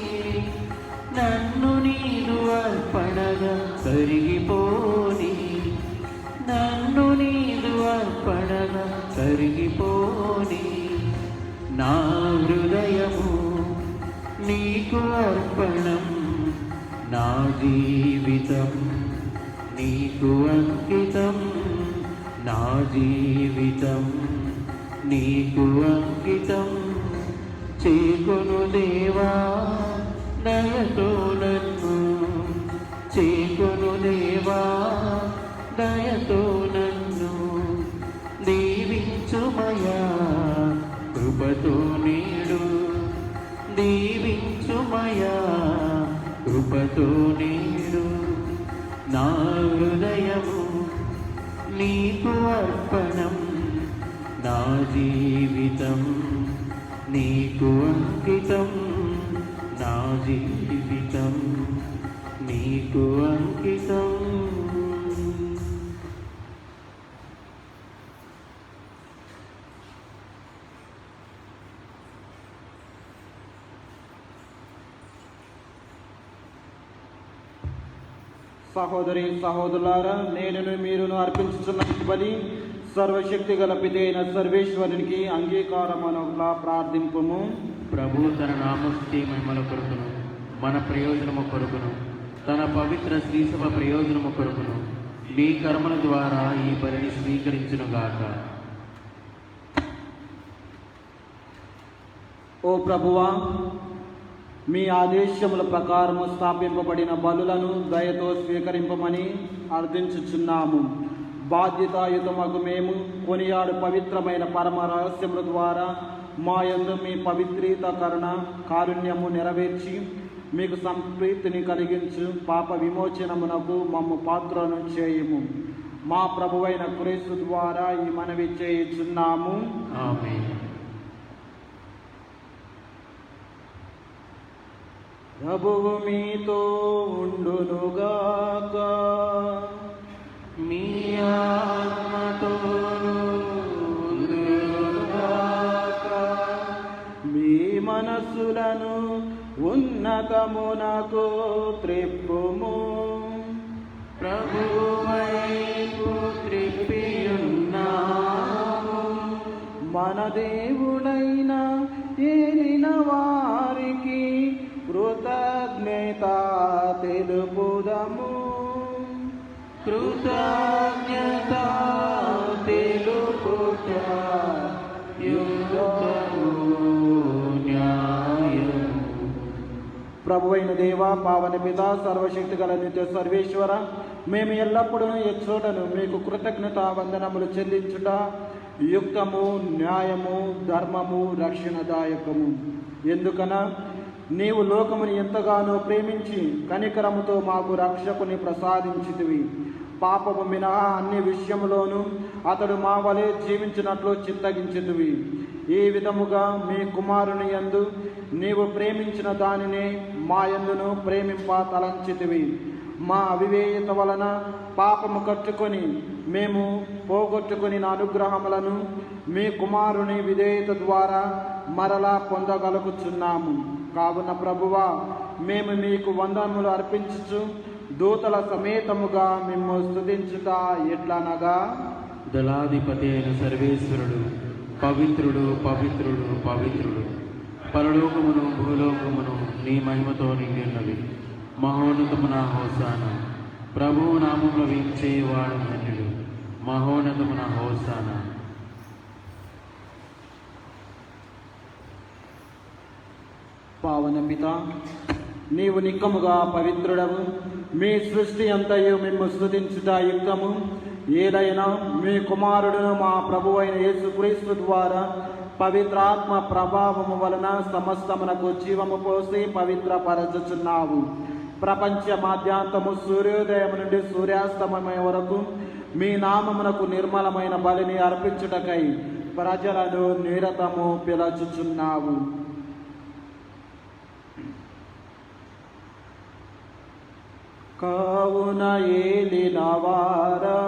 నన్ను నీరు అర్పణగా కరిగిపోని, నన్ను నీరు అర్పణగా కరిగిపోని. నా హృదయము నీకు అర్పణం, నా జీవితం నీకు అంకితం. నా జీవితం నీకు అంకితం చేకొను దేవా దయతో నన్ను చేకొను దేవా దయతో నన్ను దీవించుమయా కృపతో నేడు దీవించుమయా కృపతో నేడు నా హృదయము నీకు అర్పణం నా జీవితం నీకు అంకితం నా జీవితం నీకు అంకితం. సహోదరి సహోదరులారా, నేను మీరును అర్పించుతున్న బలి సర్వశక్తి గల పితైన సర్వేశ్వరునికి అంగీకారమనులా ప్రార్థింపుము. ప్రభు తన నామస్తుతి మహిమల కొరకును మన ప్రయోజనము కొరకును తన పవిత్ర శ్రీసభ ప్రయోజనము కొరకును మీ కర్మల ద్వారా ఈ బలిని స్వీకరించునుగాక. ఓ ప్రభువా, మీ ఆదేశముల ప్రకారము స్థాపింపబడిన బలులను దయతో స్వీకరింపమని అర్థించుచున్నాము. బాధ్యతాయుతమగు మేము కొనియాడు పవిత్రమైన పరమ రహస్యముల ద్వారా మా యందు మీ పవిత్రీకరణ కారుణ్యము నెరవేర్చి మీకు సంప్రీతిని కలిగించు పాప విమోచనమునకు మమ్ము పాత్రను చేయుము. మా ప్రభువైన క్రీస్తు ద్వారా ఈ మనవి చేయుచున్నాము. ఆమేన్. ప్రభువు మీతో ఉండునుగాక. మీ ఆత్మతోను ఉండునుగాక. మీ మనస్సులను ఉన్నతమునకు త్రిప్పుము. ప్రభువు వైపు త్రిప్పియున్నాము. మన దేవుడైన ఏలిన వారికి కృతజ్ఞత తెలుపుదము. కృతజ్ఞత తెలుపుట యుక్తము న్యాయము. ప్రభువైన దేవా, పావన పిత, సర్వశక్తి గల నిత్య సర్వేశ్వర, మేము ఎల్లప్పుడూ ఎచ్చోటను మీకు కృతజ్ఞత వందనములు చెల్లించుట యుక్తము, న్యాయము, ధర్మము, రక్షణదాయకము. ఎందుకన నీవు లోకముని ఎంతగానో ప్రేమించి కనికరముతో మాకు రక్షకుని ప్రసాదించితివి. పాపము మినహా అన్ని విషయములోనూ అతడు మా వలె జీవించినట్లు చిత్తగించితివి. ఈ విధముగా మీ కుమారుని యందు నీవు ప్రేమించిన దానినే మా యందును ప్రేమింప తలంచితివి. మా అవివేయత వలన పాపము కట్టుకొని మేము పోగొట్టుకుని అనుగ్రహములను మీ కుమారుని విధేయత ద్వారా మరలా పొందగలుగుచున్నాము. కావున ప్రభువా, మేము మీకు వందనములు అర్పించుచు దూతల సమేతముగా మిమ్ము స్తుతించుట ఎట్లనగా, దళాధిపతి అయిన సర్వేశ్వరుడు పవిత్రుడు పవిత్రుడు పవిత్రుడు, పరలోకమును భూలోకమును నీ మహిమతో నిండి ఉన్నవి. మహోన్నతమున హోసానా. ప్రభువు నామములో వీక్షేవాడు ధన్యుడు. మహోన్నతమున హోసానా. పావన పిత, నీవు నిక్కముగా పవిత్రుడవు. మీ సృష్టి అంతయు మిమ్ము స్తుతించుట యుక్తము. ఏదైనా మీ కుమారుడును మా ప్రభువైన యేసుక్రీస్తు ద్వారా పవిత్రాత్మ ప్రభావము వలన సమస్తమునకు జీవము పోసి పవిత్రపరచుచున్నావు. ప్రపంచ మాధ్యాంతము సూర్యోదయం నుండి సూర్యాస్తమయం వరకు మీ నామమునకు నిర్మలమైన బలిని అర్పించుటకై ప్రజలను నిరతము పిలుచుచున్నావు. కావున ఏలినవారా,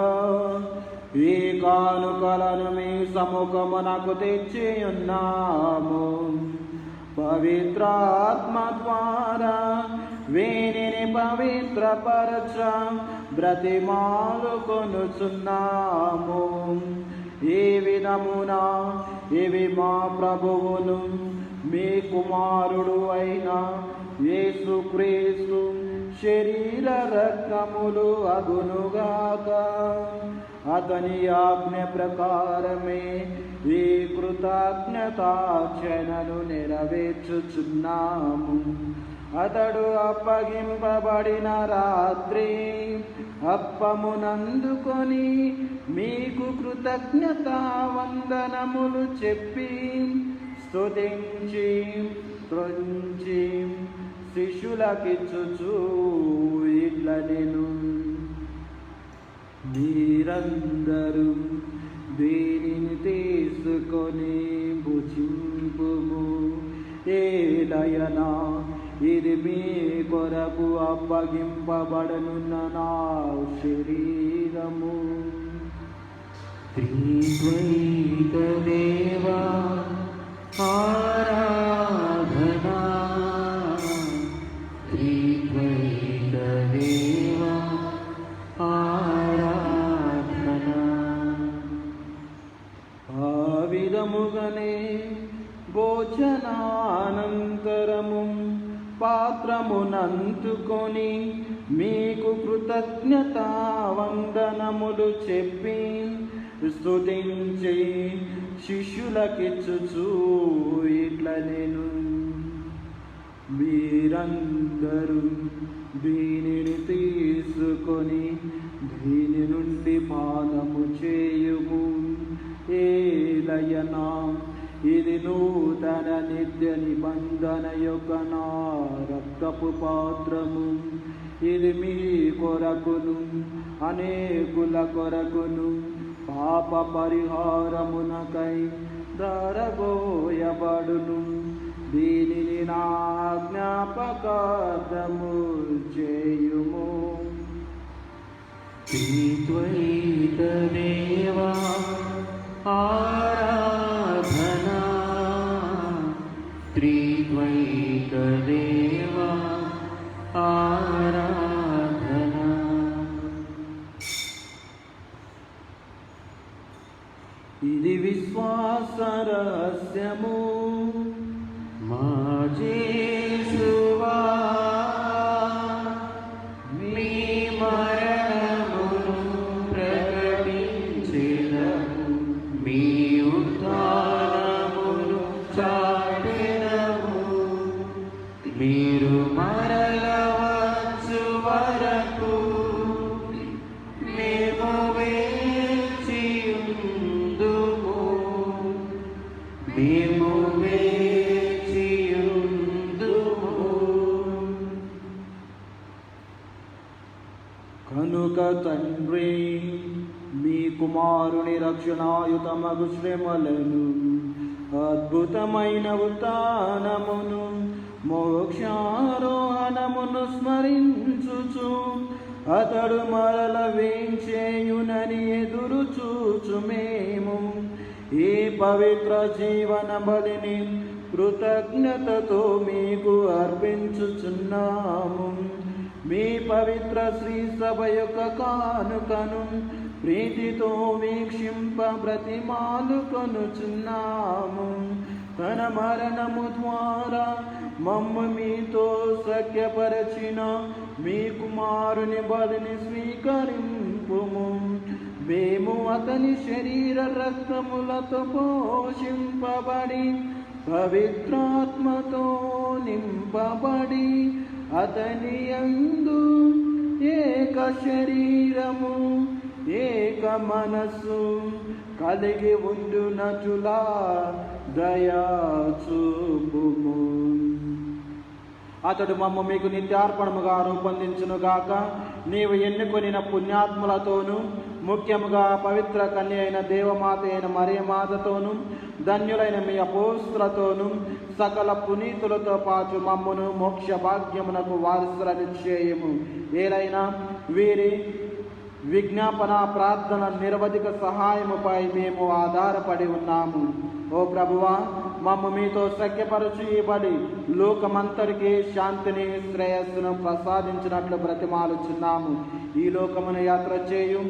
ఈ కానుకలను మీ సముఖమునకు తెచ్చి ఉన్నాము. పవిత్రాత్మ ద్వారా వీనిని పవిత్రపరచ బ్రతిమాలు కొనుచున్నాము. ఈ విధమున ఇవి మా ప్రభువును మీ కుమారుడు అయిన యేసుక్రీస్తు శరీర రక్తములు అగునుగాక. అతని ఆజ్ఞ ప్రకారమే ఈ కృతజ్ఞతార్చనను నెరవేర్చుచున్నాము. అతడు అప్పగింపబడిన రాత్రి అప్పమునందుకొని మీకు కృతజ్ఞతా వందనములు చెప్పి స్తుతించి త్రుంచి శిష్యులకిచ్చుచు ఇట్లనెను, మీరందరూ దీనిని తీసుకొని భుజింపుము. ఏలయనా ఇది మీ కొరకు అప్పగింపబడనున్న నా శరీరము. త్రిద్వైత దేవా ఆరాధనా, త్రిద్వైత దేవా ఆరాధనా. ఆ విధముగానే భోజనానంతరము పాత్రమునందుకొని మీకు కృతజ్ఞతా వందనములు చెప్పి స్తుతించి శిష్యులకిచ్చుచు ఇట్లనెను, మీరందరూ దీనిని తీసుకొని దీని నుండి పానము చేయుము. ఏలయనా ఇది నూతన నిత్య నిబంధన యొక్క నా రక్తపు పాత్రము. ఇది మీ కొరకును అనేకుల కొరకును పాప పరిహారమునకై ధారబోయబడును. దీనిని నా జ్ఞాపకార్థము చేయుము. త్రిద్వైత దేవా ఆరాధనా, త్రిద్వైత దేవా ఆరాధనా. ఇది విశ్వాస రహస్యము. మా యేసువా, మీ మరణమును ప్రకటించెదము, మీ ఉత్థానమును చాటెదము. మీరు మరల వచ్చు వరకు మేము వేచియుందుము, మేము వేచియుందుము. కనుక తండ్రి, మీ కుమారుని రక్షణాయుతమగు శ్రమలను అద్భుతమైన ఉత్థానమును మోక్షారోహణమును స్మరించుచు అతడు మరల వేంచేయునని ఎదురు చూచు మేము ఈ పవిత్ర జీవన బలిని కృతజ్ఞతతో మీకు అర్పించుచున్నాము. మీ పవిత్ర శ్రీ సభ యొక్క కానుకను ప్రీతితో వీక్షింప బ్రతిమాలుకొనుచున్నాము. తన మరణము ద్వారా మమ్ము మీతో సఖ్యపరచిన మీ కుమారుని బలిని స్వీకరింపుము. మేము అతని శరీర రక్తములతో పోషింపబడి పవిత్రాత్మతో నింపబడి అతని యందు ఏక శరీరము ఏక మనస్సు కలిగి ఉండునటులా దయా చూపుము. అతడు మమ్మ మీకు నిత్యార్పణముగా రూపొందించునుగాక. నీవు ఎన్నుకొనిన పుణ్యాత్ములతోనూ ముఖ్యముగా పవిత్ర కన్య అయిన దేవమాత అయిన మరియమాతతోనూ ధన్యులైన మీ అపోస్తులతోనూ సకల పునీతులతో పాటు మమ్మును మోక్ష భాగ్యమునకు వారసులను చేయము. ఏలైనా వీరి విజ్ఞాపన ప్రార్థన నిరవధిక సహాయముపై మేము ఆధారపడి ఉన్నాము. ఓ ప్రభువా, మమ్ము మీతో సఖ్యపరచు ఈ బలి లోకమంతరికి శాంతిని శ్రేయస్సును ప్రసాదించినట్లు బ్రతిమాలుచున్నాము. ఈ లోకమును యాత్ర చేయు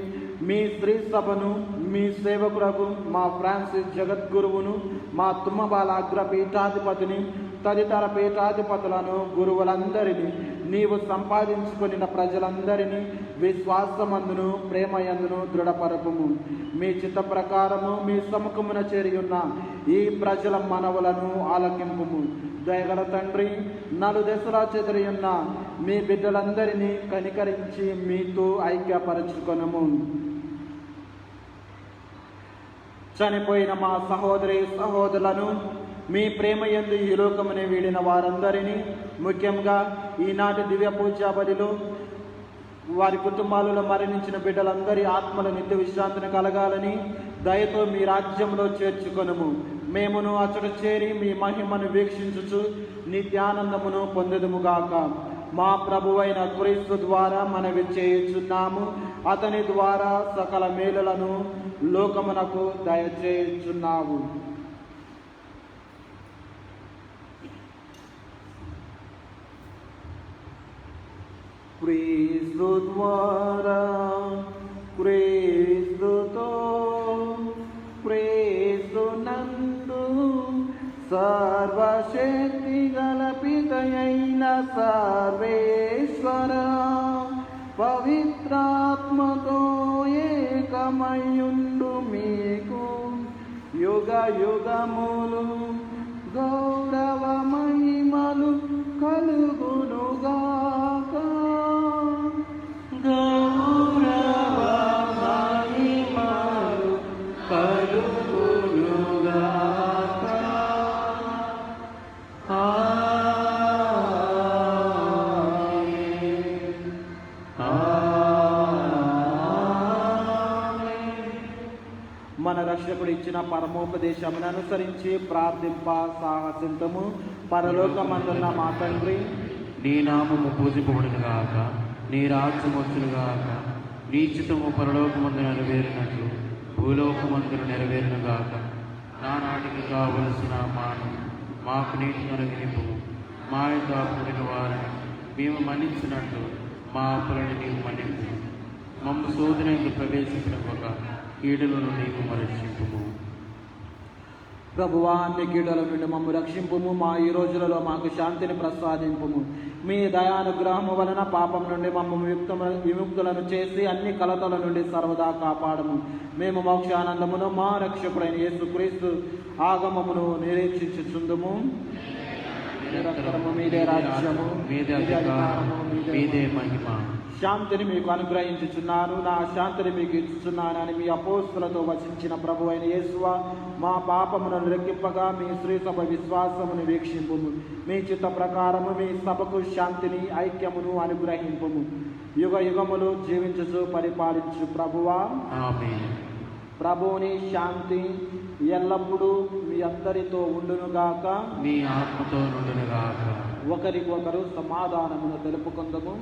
మీ స్త్రీ సభను, మీ సేవకులకు మా ఫ్రాన్సిస్ జగద్గురువును, మా తుమ్మబాల అగ్రపీఠాధిపతిని, తదితర పీఠాధిపతులను గురువులందరినీ నీవు సంపాదించుకొనిన ప్రజలందరినీ విశ్వాసమందును ప్రేమయందును దృఢపరపుము. మీ చిత్త ప్రకారము మీ సముఖమున చేరియున్న ఈ ప్రజల మనవులను ఆలకింపుము. దయగల తండ్రి, నలుదెసలా చెదిరియున్న మీ బిడ్డలందరినీ కనికరించి మీతో ఐక్యపరచుకొనము. చనిపోయిన మా సహోదరి సహోదరులను మీ ప్రేమ యందు ఈ లోకముని వీడిన వారందరినీ, ముఖ్యంగా ఈనాటి దివ్య పూజా బలిలో వారి కుటుంబాలలో మరణించిన బిడ్డలందరి ఆత్మల నిత్య విశ్రాంతిని కలగాలని దయతో మీ రాజ్యంలో చేర్చుకొనుము. మేమును అచట చేరి మీ మహిమను వీక్షించుచు నిత్యానందమును పొందెదముగాక. మా ప్రభువైన క్రీస్తు ద్వారా మనవి చేయుచున్నాము. అతని ద్వారా సకల మేలులను లోకమునకు దయచేయుచున్నావు. క్రీస్తు ద్వారా, క్రీస్తుతో, క్రీస్తు నందు సర్వశక్తి గల పితయైన సర్వేశ్వర పవిత్రాత్మతో ఏకమయుండు మీకు యుగ యుగములు గౌరవ మహిమలు కలుగునుగాక. గౌరవ మహిమలు కలుగునుగాక. మన రక్షకుడు ఇచ్చిన పరమోపదేశమును అనుసరించి ప్రార్థింప సాహసింతము. పరలోకమందున్న మా తండ్రి, నీ నామము పూజింపబడునుగాక, నీ రాజ్యం వచ్చునుగాక, నీ చిత్తము పరలోకమందు నెరవేరినట్లు భూలోకమందును నెరవేరునుగాక. నానాటికి కావలసిన మాను మాకు నీటిని అనుగ్రహింపుము. మా యొక్క అప్పుడిన వారిని మేము మన్నించినట్లు మా అప్పులను నీవు మన్నింపు. మమ్ము శోధనకు ప్రవేశించక కీడులను నీవు రక్షింపుము. ప్రభువా, అన్ని కీడుల నుండి మమ్ము రక్షింపుము. మా ఈ రోజులలో మాకు శాంతిని ప్రసాదింపుము. మీ దయానుగ్రహము వలన పాపం నుండి మమ్ము విముక్తులను చేసి అన్ని కలతల నుండి సర్వదా కాపాడము. మేము మోక్షానందమును మా రక్షకుడైన యేసుక్రీస్తు ఆగమమును నిరీక్షించుచుందుము. నిరంతరము మీదే రాజ్యము, మీదే అధికారము, మీదే మహిమ. శాంతిని మీకు అనుగ్రహించుచున్నాను, నా శాంతిని మీకు ఇచ్చుచున్నాను అని మీ అపోస్తులతో వచించిన ప్రభు అయిన యేసువా, మా పాపములను లెక్కింపగా మీ శ్రీ సభ విశ్వాసమును వీక్షింపుము. మీ చిత్త ప్రకారము మీ సభకు శాంతిని ఐక్యమును అనుగ్రహింపుము. యుగ యుగములు జీవించుచు పరిపాలించు ప్రభువా, ఆమేన్. ప్రభువుని శాంతి ఎల్లప్పుడూ మీ అందరితో ఉండునుగాక, మీ ఆత్మతో నుండునుగాక. ఒకరికొకరు సమాధానమును తెలుపుకుందము.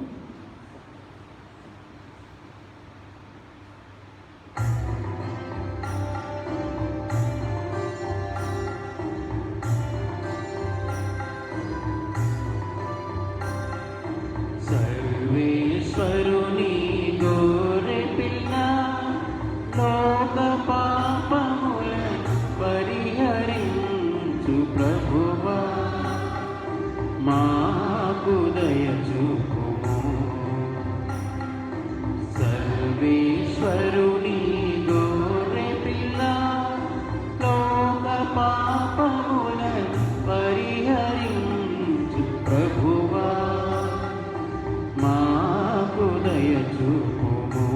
సర్వేశ్వరుని గోరె పిల్ల, లోక పాపములను పరిహరించు ప్రభువా, మాకు దయ చూపుము. సర్వేశ్వరుని గోరె పిల్ల, లోక పాపములను పరిహరించు ప్రభువా, మాకు దయ చూపుము.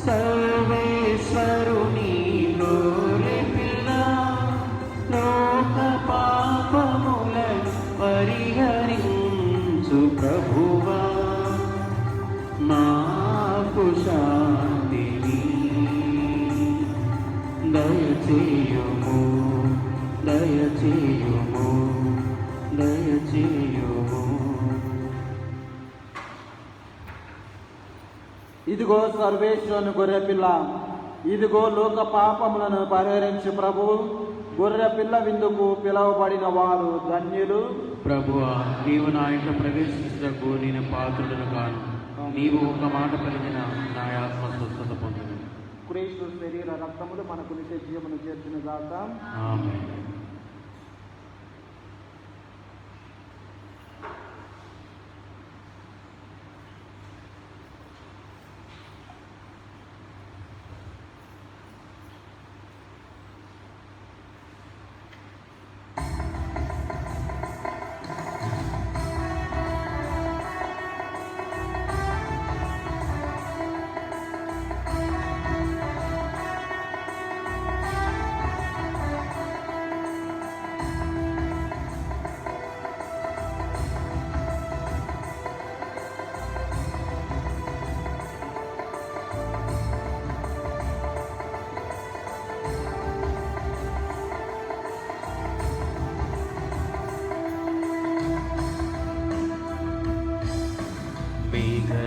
సర్వేశ్వరుని గోరె పిల్ల, లోక పాపములను పరిహరించు ప్రభువా, మాకు శాంతిని దయచేయుము, దయచేయుము, దయచేయుము. ఇదిగో సర్వేశ్వరుని గొర్రెపిల్ల, ఇదిగో లోక పాపములను పరిహరించు ప్రభువు. గొర్రెపిల్ల విందుకు పిలువబడిన వారు ధన్యులు. ప్రభువా, నీవు నా ఇంట ప్రవేశించటకు నేను పాత్రుడను కాను. నీవు ఒక మాట పలికిన నా ఆత్మ స్వస్థత పొందును. క్రీస్తు శరీర రక్తములు మనకు నిత్య జీవమును చేర్చునుగాక. ఆమేన్.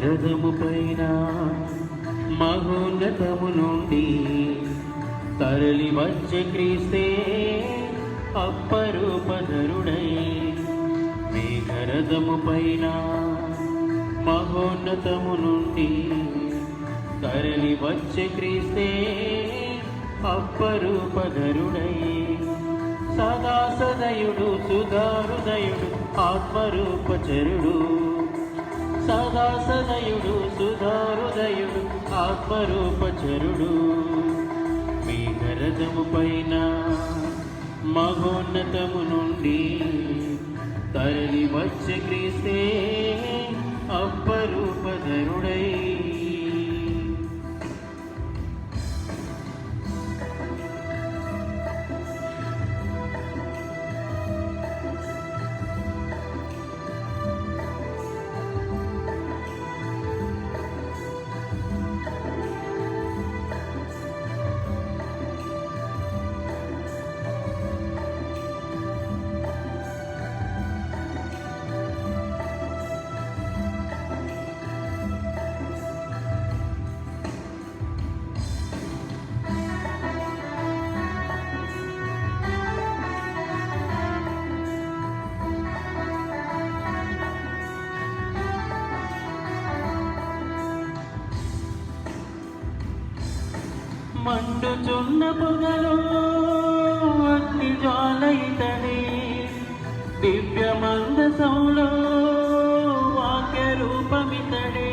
రథము పైన మహోన్నతము నుండి తరలి వచ్చే క్రీస్తే అప్పరూపధరుడై మేఘరథము పైన మహోన్నతము నుండి తరలి వచ్చే క్రీస్తే అప్పరూపధరుడై సదా సదయుడు సుధాహృదయుడు ఆత్మరూపచరుడు సదా సదయుడు సుధాహృదయుడు ఆత్మరూపచరుడు మేఘరథము పైన మహోన్నతము నుండి తరలి వచ్చే క్రీస్తే అప్పరూపధరుడై మండుచున్న పొగలో అగ్ని జ్వాలయితడే దివ్య మందసంలో వాక్య రూపమితడే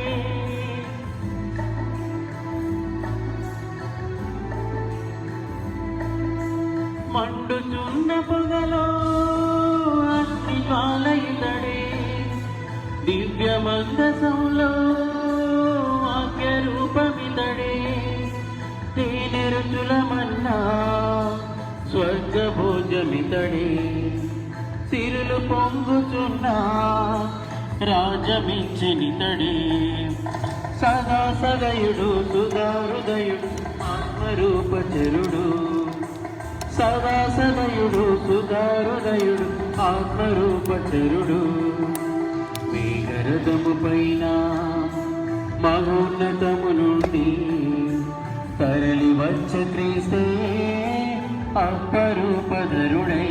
మండుచున్న పొగలో అగ్ని జ్వాలయితడే దివ్య మందసంలో వాక్య రూపమితడే తేనె రుచులమన్నా స్వర్గ భోజమితడే సిరులు పొంగుచున్నా రాజమించనితడే సదా సదయుడు సుధాహృదయుడు ఆత్మరూపచరుడు సదా సదయుడు సుధాహృదయుడు ఆత్మరూపచరుడు మేఘరథము పైన మహోన్నతము నుండి తరలి వచ్చే క్రీస్తే అప్పరూపధరుడై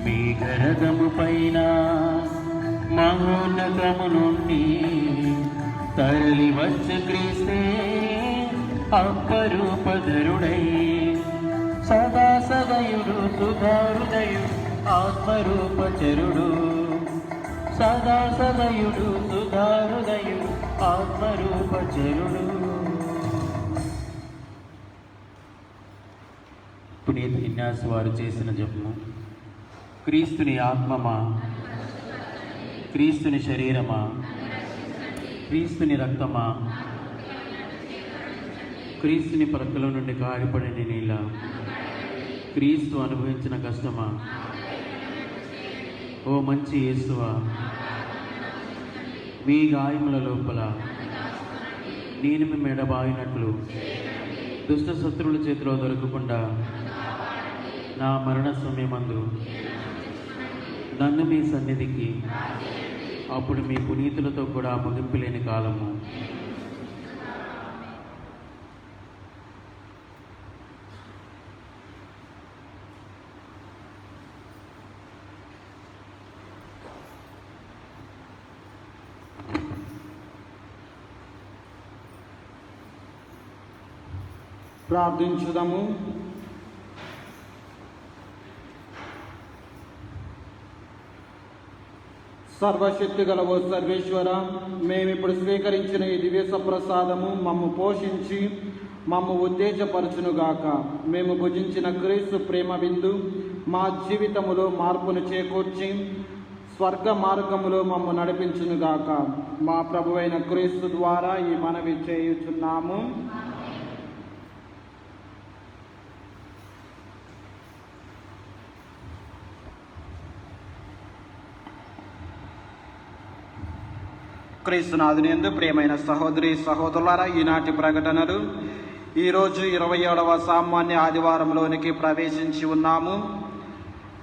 మేఘరథము పైన మహోన్నతము నుండి తరలి వచ్చే క్రీస్తే అప్పరూపధరుడై సదా సదయుడు సుధాహృదయుడు ఆత్మరూపచరుడు సదా సదయుడు సుధాహృదయుడు ఆత్మరూపచరుడు. పునీత ఇగ్నాస్ వారు చేసిన జపము. క్రీస్తుని ఆత్మమా, క్రీస్తుని శరీరమా, క్రీస్తుని రక్తమా, క్రీస్తుని పరకల నుండి కారిపడిన నీళ్ళ, క్రీస్తు అనుభవించిన కష్టమా, ఓ మంచి యేసువా, మీ గాయముల లోపల నేను మీ మెడబాయినట్లు దుష్ట శత్రువుల చేతిలో దొరకకుండా నా మరణ సమయమందు నన్ను మీ సన్నిధికి అప్పుడు మీ పునీతులతో కూడా ముగింపు లేని కాలము ప్రార్థించుదాము. సర్వశక్తి గలవో సర్వేశ్వర, మేమిప్పుడు స్వీకరించిన ఈ దివ్య సప్రసాదము మమ్ము పోషించి మమ్ము ఉత్తేజపరచునుగాక. మేము భుజించిన క్రీస్తు ప్రేమ విందు మా జీవితములో మార్పును చేకూర్చి స్వర్గ మార్గములో మమ్ము నడిపించునుగాక. మా ప్రభువైన క్రీస్తు ద్వారా ఈ మనవి చేయుచున్నాము. క్రీస్తునాథుని యందు ప్రియమైన సహోదరి సహోదరులారా, ఈనాటి ప్రకటనలు. ఈరోజు 27వ సామాన్య ఆదివారంలోనికి ప్రవేశించి ఉన్నాము.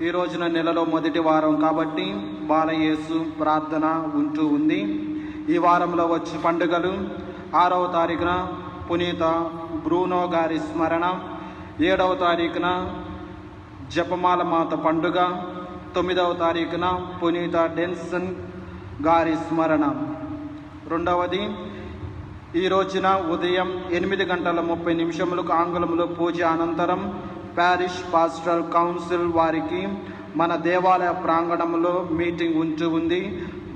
ఈ రోజున నెలలో మొదటి వారం కాబట్టి బాలయేసు ప్రార్థన ఉంటూ ఉంది. ఈ వారంలో వచ్చే పండుగలు: 6వ తారీఖున పునీత బ్రూనో గారి స్మరణ, 7వ తారీఖున జపమాల మాత పండుగ, 9వ తారీఖున పునీత డెన్సన్ గారి స్మరణ. రెండవది, ఈ రోజున ఉదయం 8:30 ఆంగ్లంలో పూజ అనంతరం పారిష్ పాస్టరల్ కౌన్సిల్ వారికి మన దేవాలయ ప్రాంగణంలో మీటింగ్ ఉంది.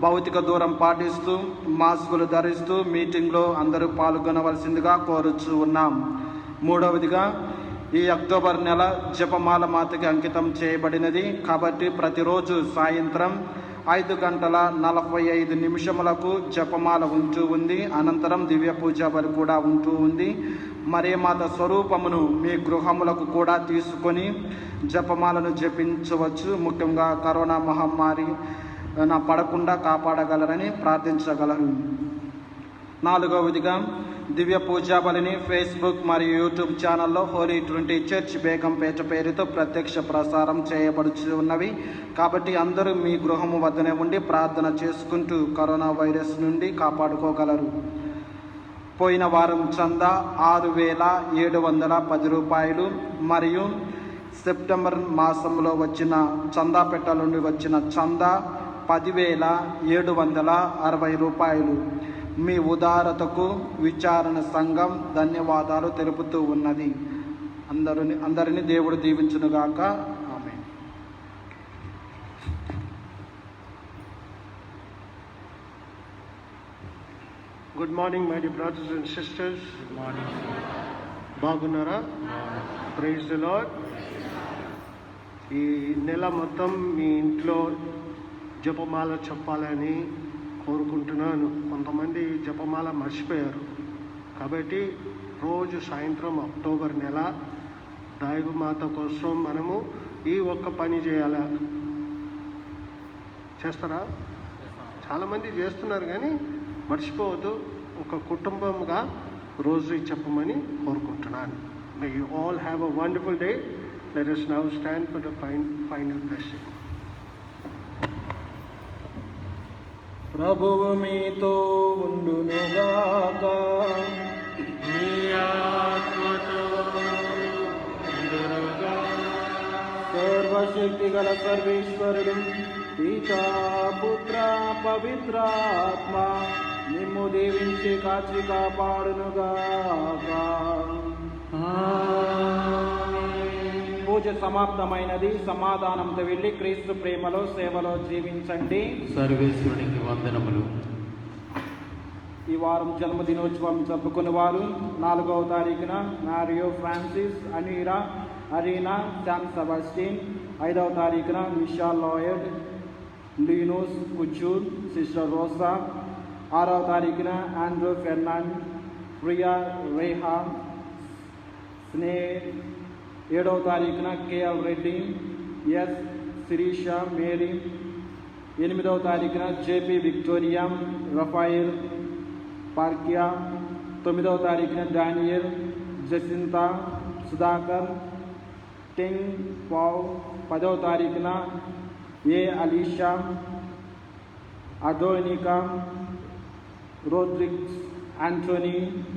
భౌతిక దూరం పాటిస్తూ మాస్కులు ధరిస్తూ మీటింగ్లో అందరూ పాల్గొనవలసిందిగా కోరుచూ ఉన్నాం. మూడవదిగా, ఈ అక్టోబర్ నెల జపమాల మాతకి అంకితం చేయబడినది కాబట్టి ప్రతిరోజు సాయంత్రం 5:45 జపమాల ఉంది. అనంతరం దివ్య పూజ బలి కూడా ఉంది. మరియమాత స్వరూపమును మీ గృహములకు కూడా తీసుకొని జపమాలను జపించవచ్చు. ముఖ్యంగా కరోనా మహమ్మారి పడకుండా కాపాడగలరని ప్రార్థించగలరు. 4వదిగా, దివ్య పూజా బలిని ఫేస్బుక్ మరియు యూట్యూబ్ ఛానల్లో హోలీ ట్రినిటీ చర్చ్ బేగంపేట పేరుతో ప్రత్యక్ష ప్రసారం చేయబడుచు ఉన్నవి కాబట్టి అందరూ మీ గృహము వద్దనే ఉండి ప్రార్థన చేసుకుంటూ కరోనా వైరస్ నుండి కాపాడుకోగలరు. పోయిన వారం చందా 6,710 రూపాయలు మరియు సెప్టెంబర్ మాసంలో వచ్చిన చందా పెట్టల నుండి వచ్చిన చందా 10,760 రూపాయలు. మీ ఉదారతకు విచారణ సంఘం ధన్యవాదాలు తెలుపుతూ ఉన్నది. అందరినీ దేవుడు దీవించునుగాక. Amen. Good morning my dear brothers and sisters. Good morning. బాగున్నారా? Praise the lord. ఈ నెల మొత్తం మీ ఇంట్లో జపమాల చెప్పాలని కోరుకుంటున్నాను. కొంతమంది జపమాల మర్చిపోయారు కాబట్టి రోజు సాయంత్రం అక్టోబర్ నెల దైవమాత కోసం మనము ఈ ఒక్క పని చేయాలా? చేస్తారా? చాలామంది చేస్తున్నారు కానీ మర్చిపోవద్దు. ఒక కుటుంబంగా రోజు చెప్పమని కోరుకుంటున్నాను. May you all have a wonderful day. Let us now stand for the final blessing. ప్రభువు మీతో ఉండునుగాక. మీ ఆత్మతో ఉండునుగాక. సర్వశక్తి గల సర్వేశ్వరుడు పితా పుత్ర పవిత్రాత్మ నిమ్ము దీవించి కాచి కాపాడునుగాక. పూజ సమాప్తమైనది. సమాధానంతో వెళ్ళి క్రీస్తు ప్రేమలో సేవలో జీవించండి. సర్వేశ్వరునికి వందనములు. ఈ వారం జన్మదినోత్సవం జరుపుకునే వారు 4వ తారీఖున Mario Francis, Aneera, Arina, San Sebastian. 5వ తారీఖున మిషాల్ లాయడ్, లీనోస్ కుచూర్, సిస్టర్ రోసా. 6వ తారీఖున ఆండ్రూ ఫెర్నాండ్, ప్రియా రేహా, స్నే. 7వ తారీఖున KL Reddy, S Shirisha, Mary. 8వ తారీఖున జేపీ విక్టోరియా, రఫాయిల్, పార్కియా. 9వ తారీఖున డానియల్, జసింత, సుధాకర్, టెంగ్ పావ్. 10వ తారీఖున A Alisha, Adonica, Rodrigues, Antony,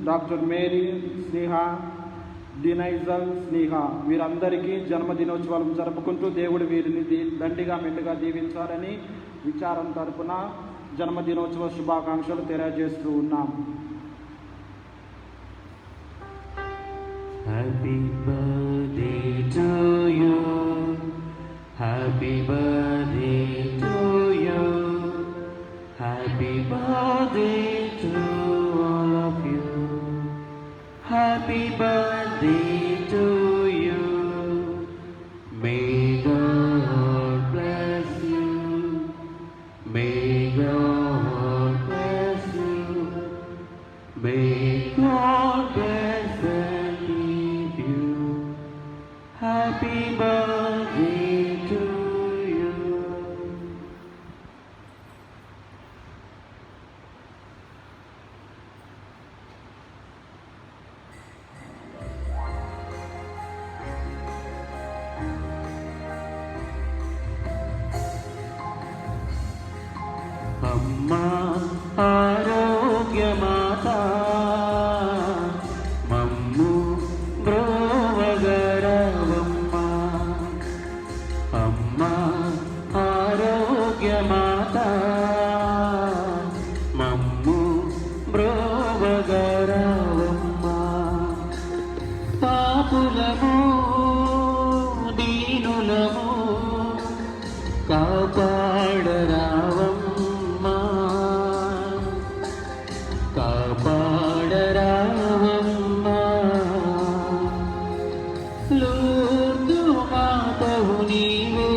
doctor Mary, Sneha, Denzil, Sneha. వీరందరికీ జన్మదినోత్సవాలు జరుపుకుంటూ దేవుడు వీరిని దండిగా మెండుగా దీవించాలని విచారం తరపున జన్మదినోత్సవ శుభాకాంక్షలు తెలియజేస్తూ ఉన్నాం. Happy birthday to you. Happy birthday to you. Happy birthday to all of you. Happy birthday to you. May God bless you. May God bless you. May God bless and keep you. Happy birthday to you. అమ్మా ఆరోగ్యమాత మమ్ము బ్రోవగరవమ్మా. అమ్మా ఆరోగ్యమాత మమ్ము బ్రోవగరవమ్మా. పాపులము దీనులము కాపాడరావమ్మా. కాపాడరావమ్మా. లూర్దు మాతవు నీవే,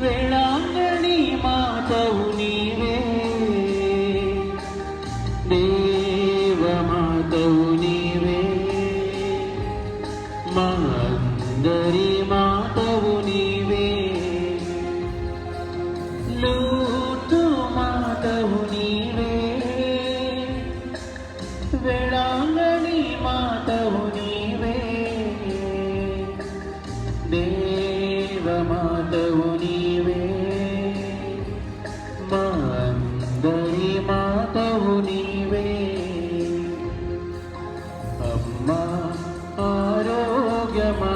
వేళాంగణి మాతవు నీవే, దేవమాతవు నీవే, మా అందరి మాతవు నీవే. లూర్దు మాతవు నీవే, వేళాంగణి మాతవు నీవే, దేవమాతవు నీవే, మా అందరి మాతవు నీవే. అమ్మా ఆరోగ్యమా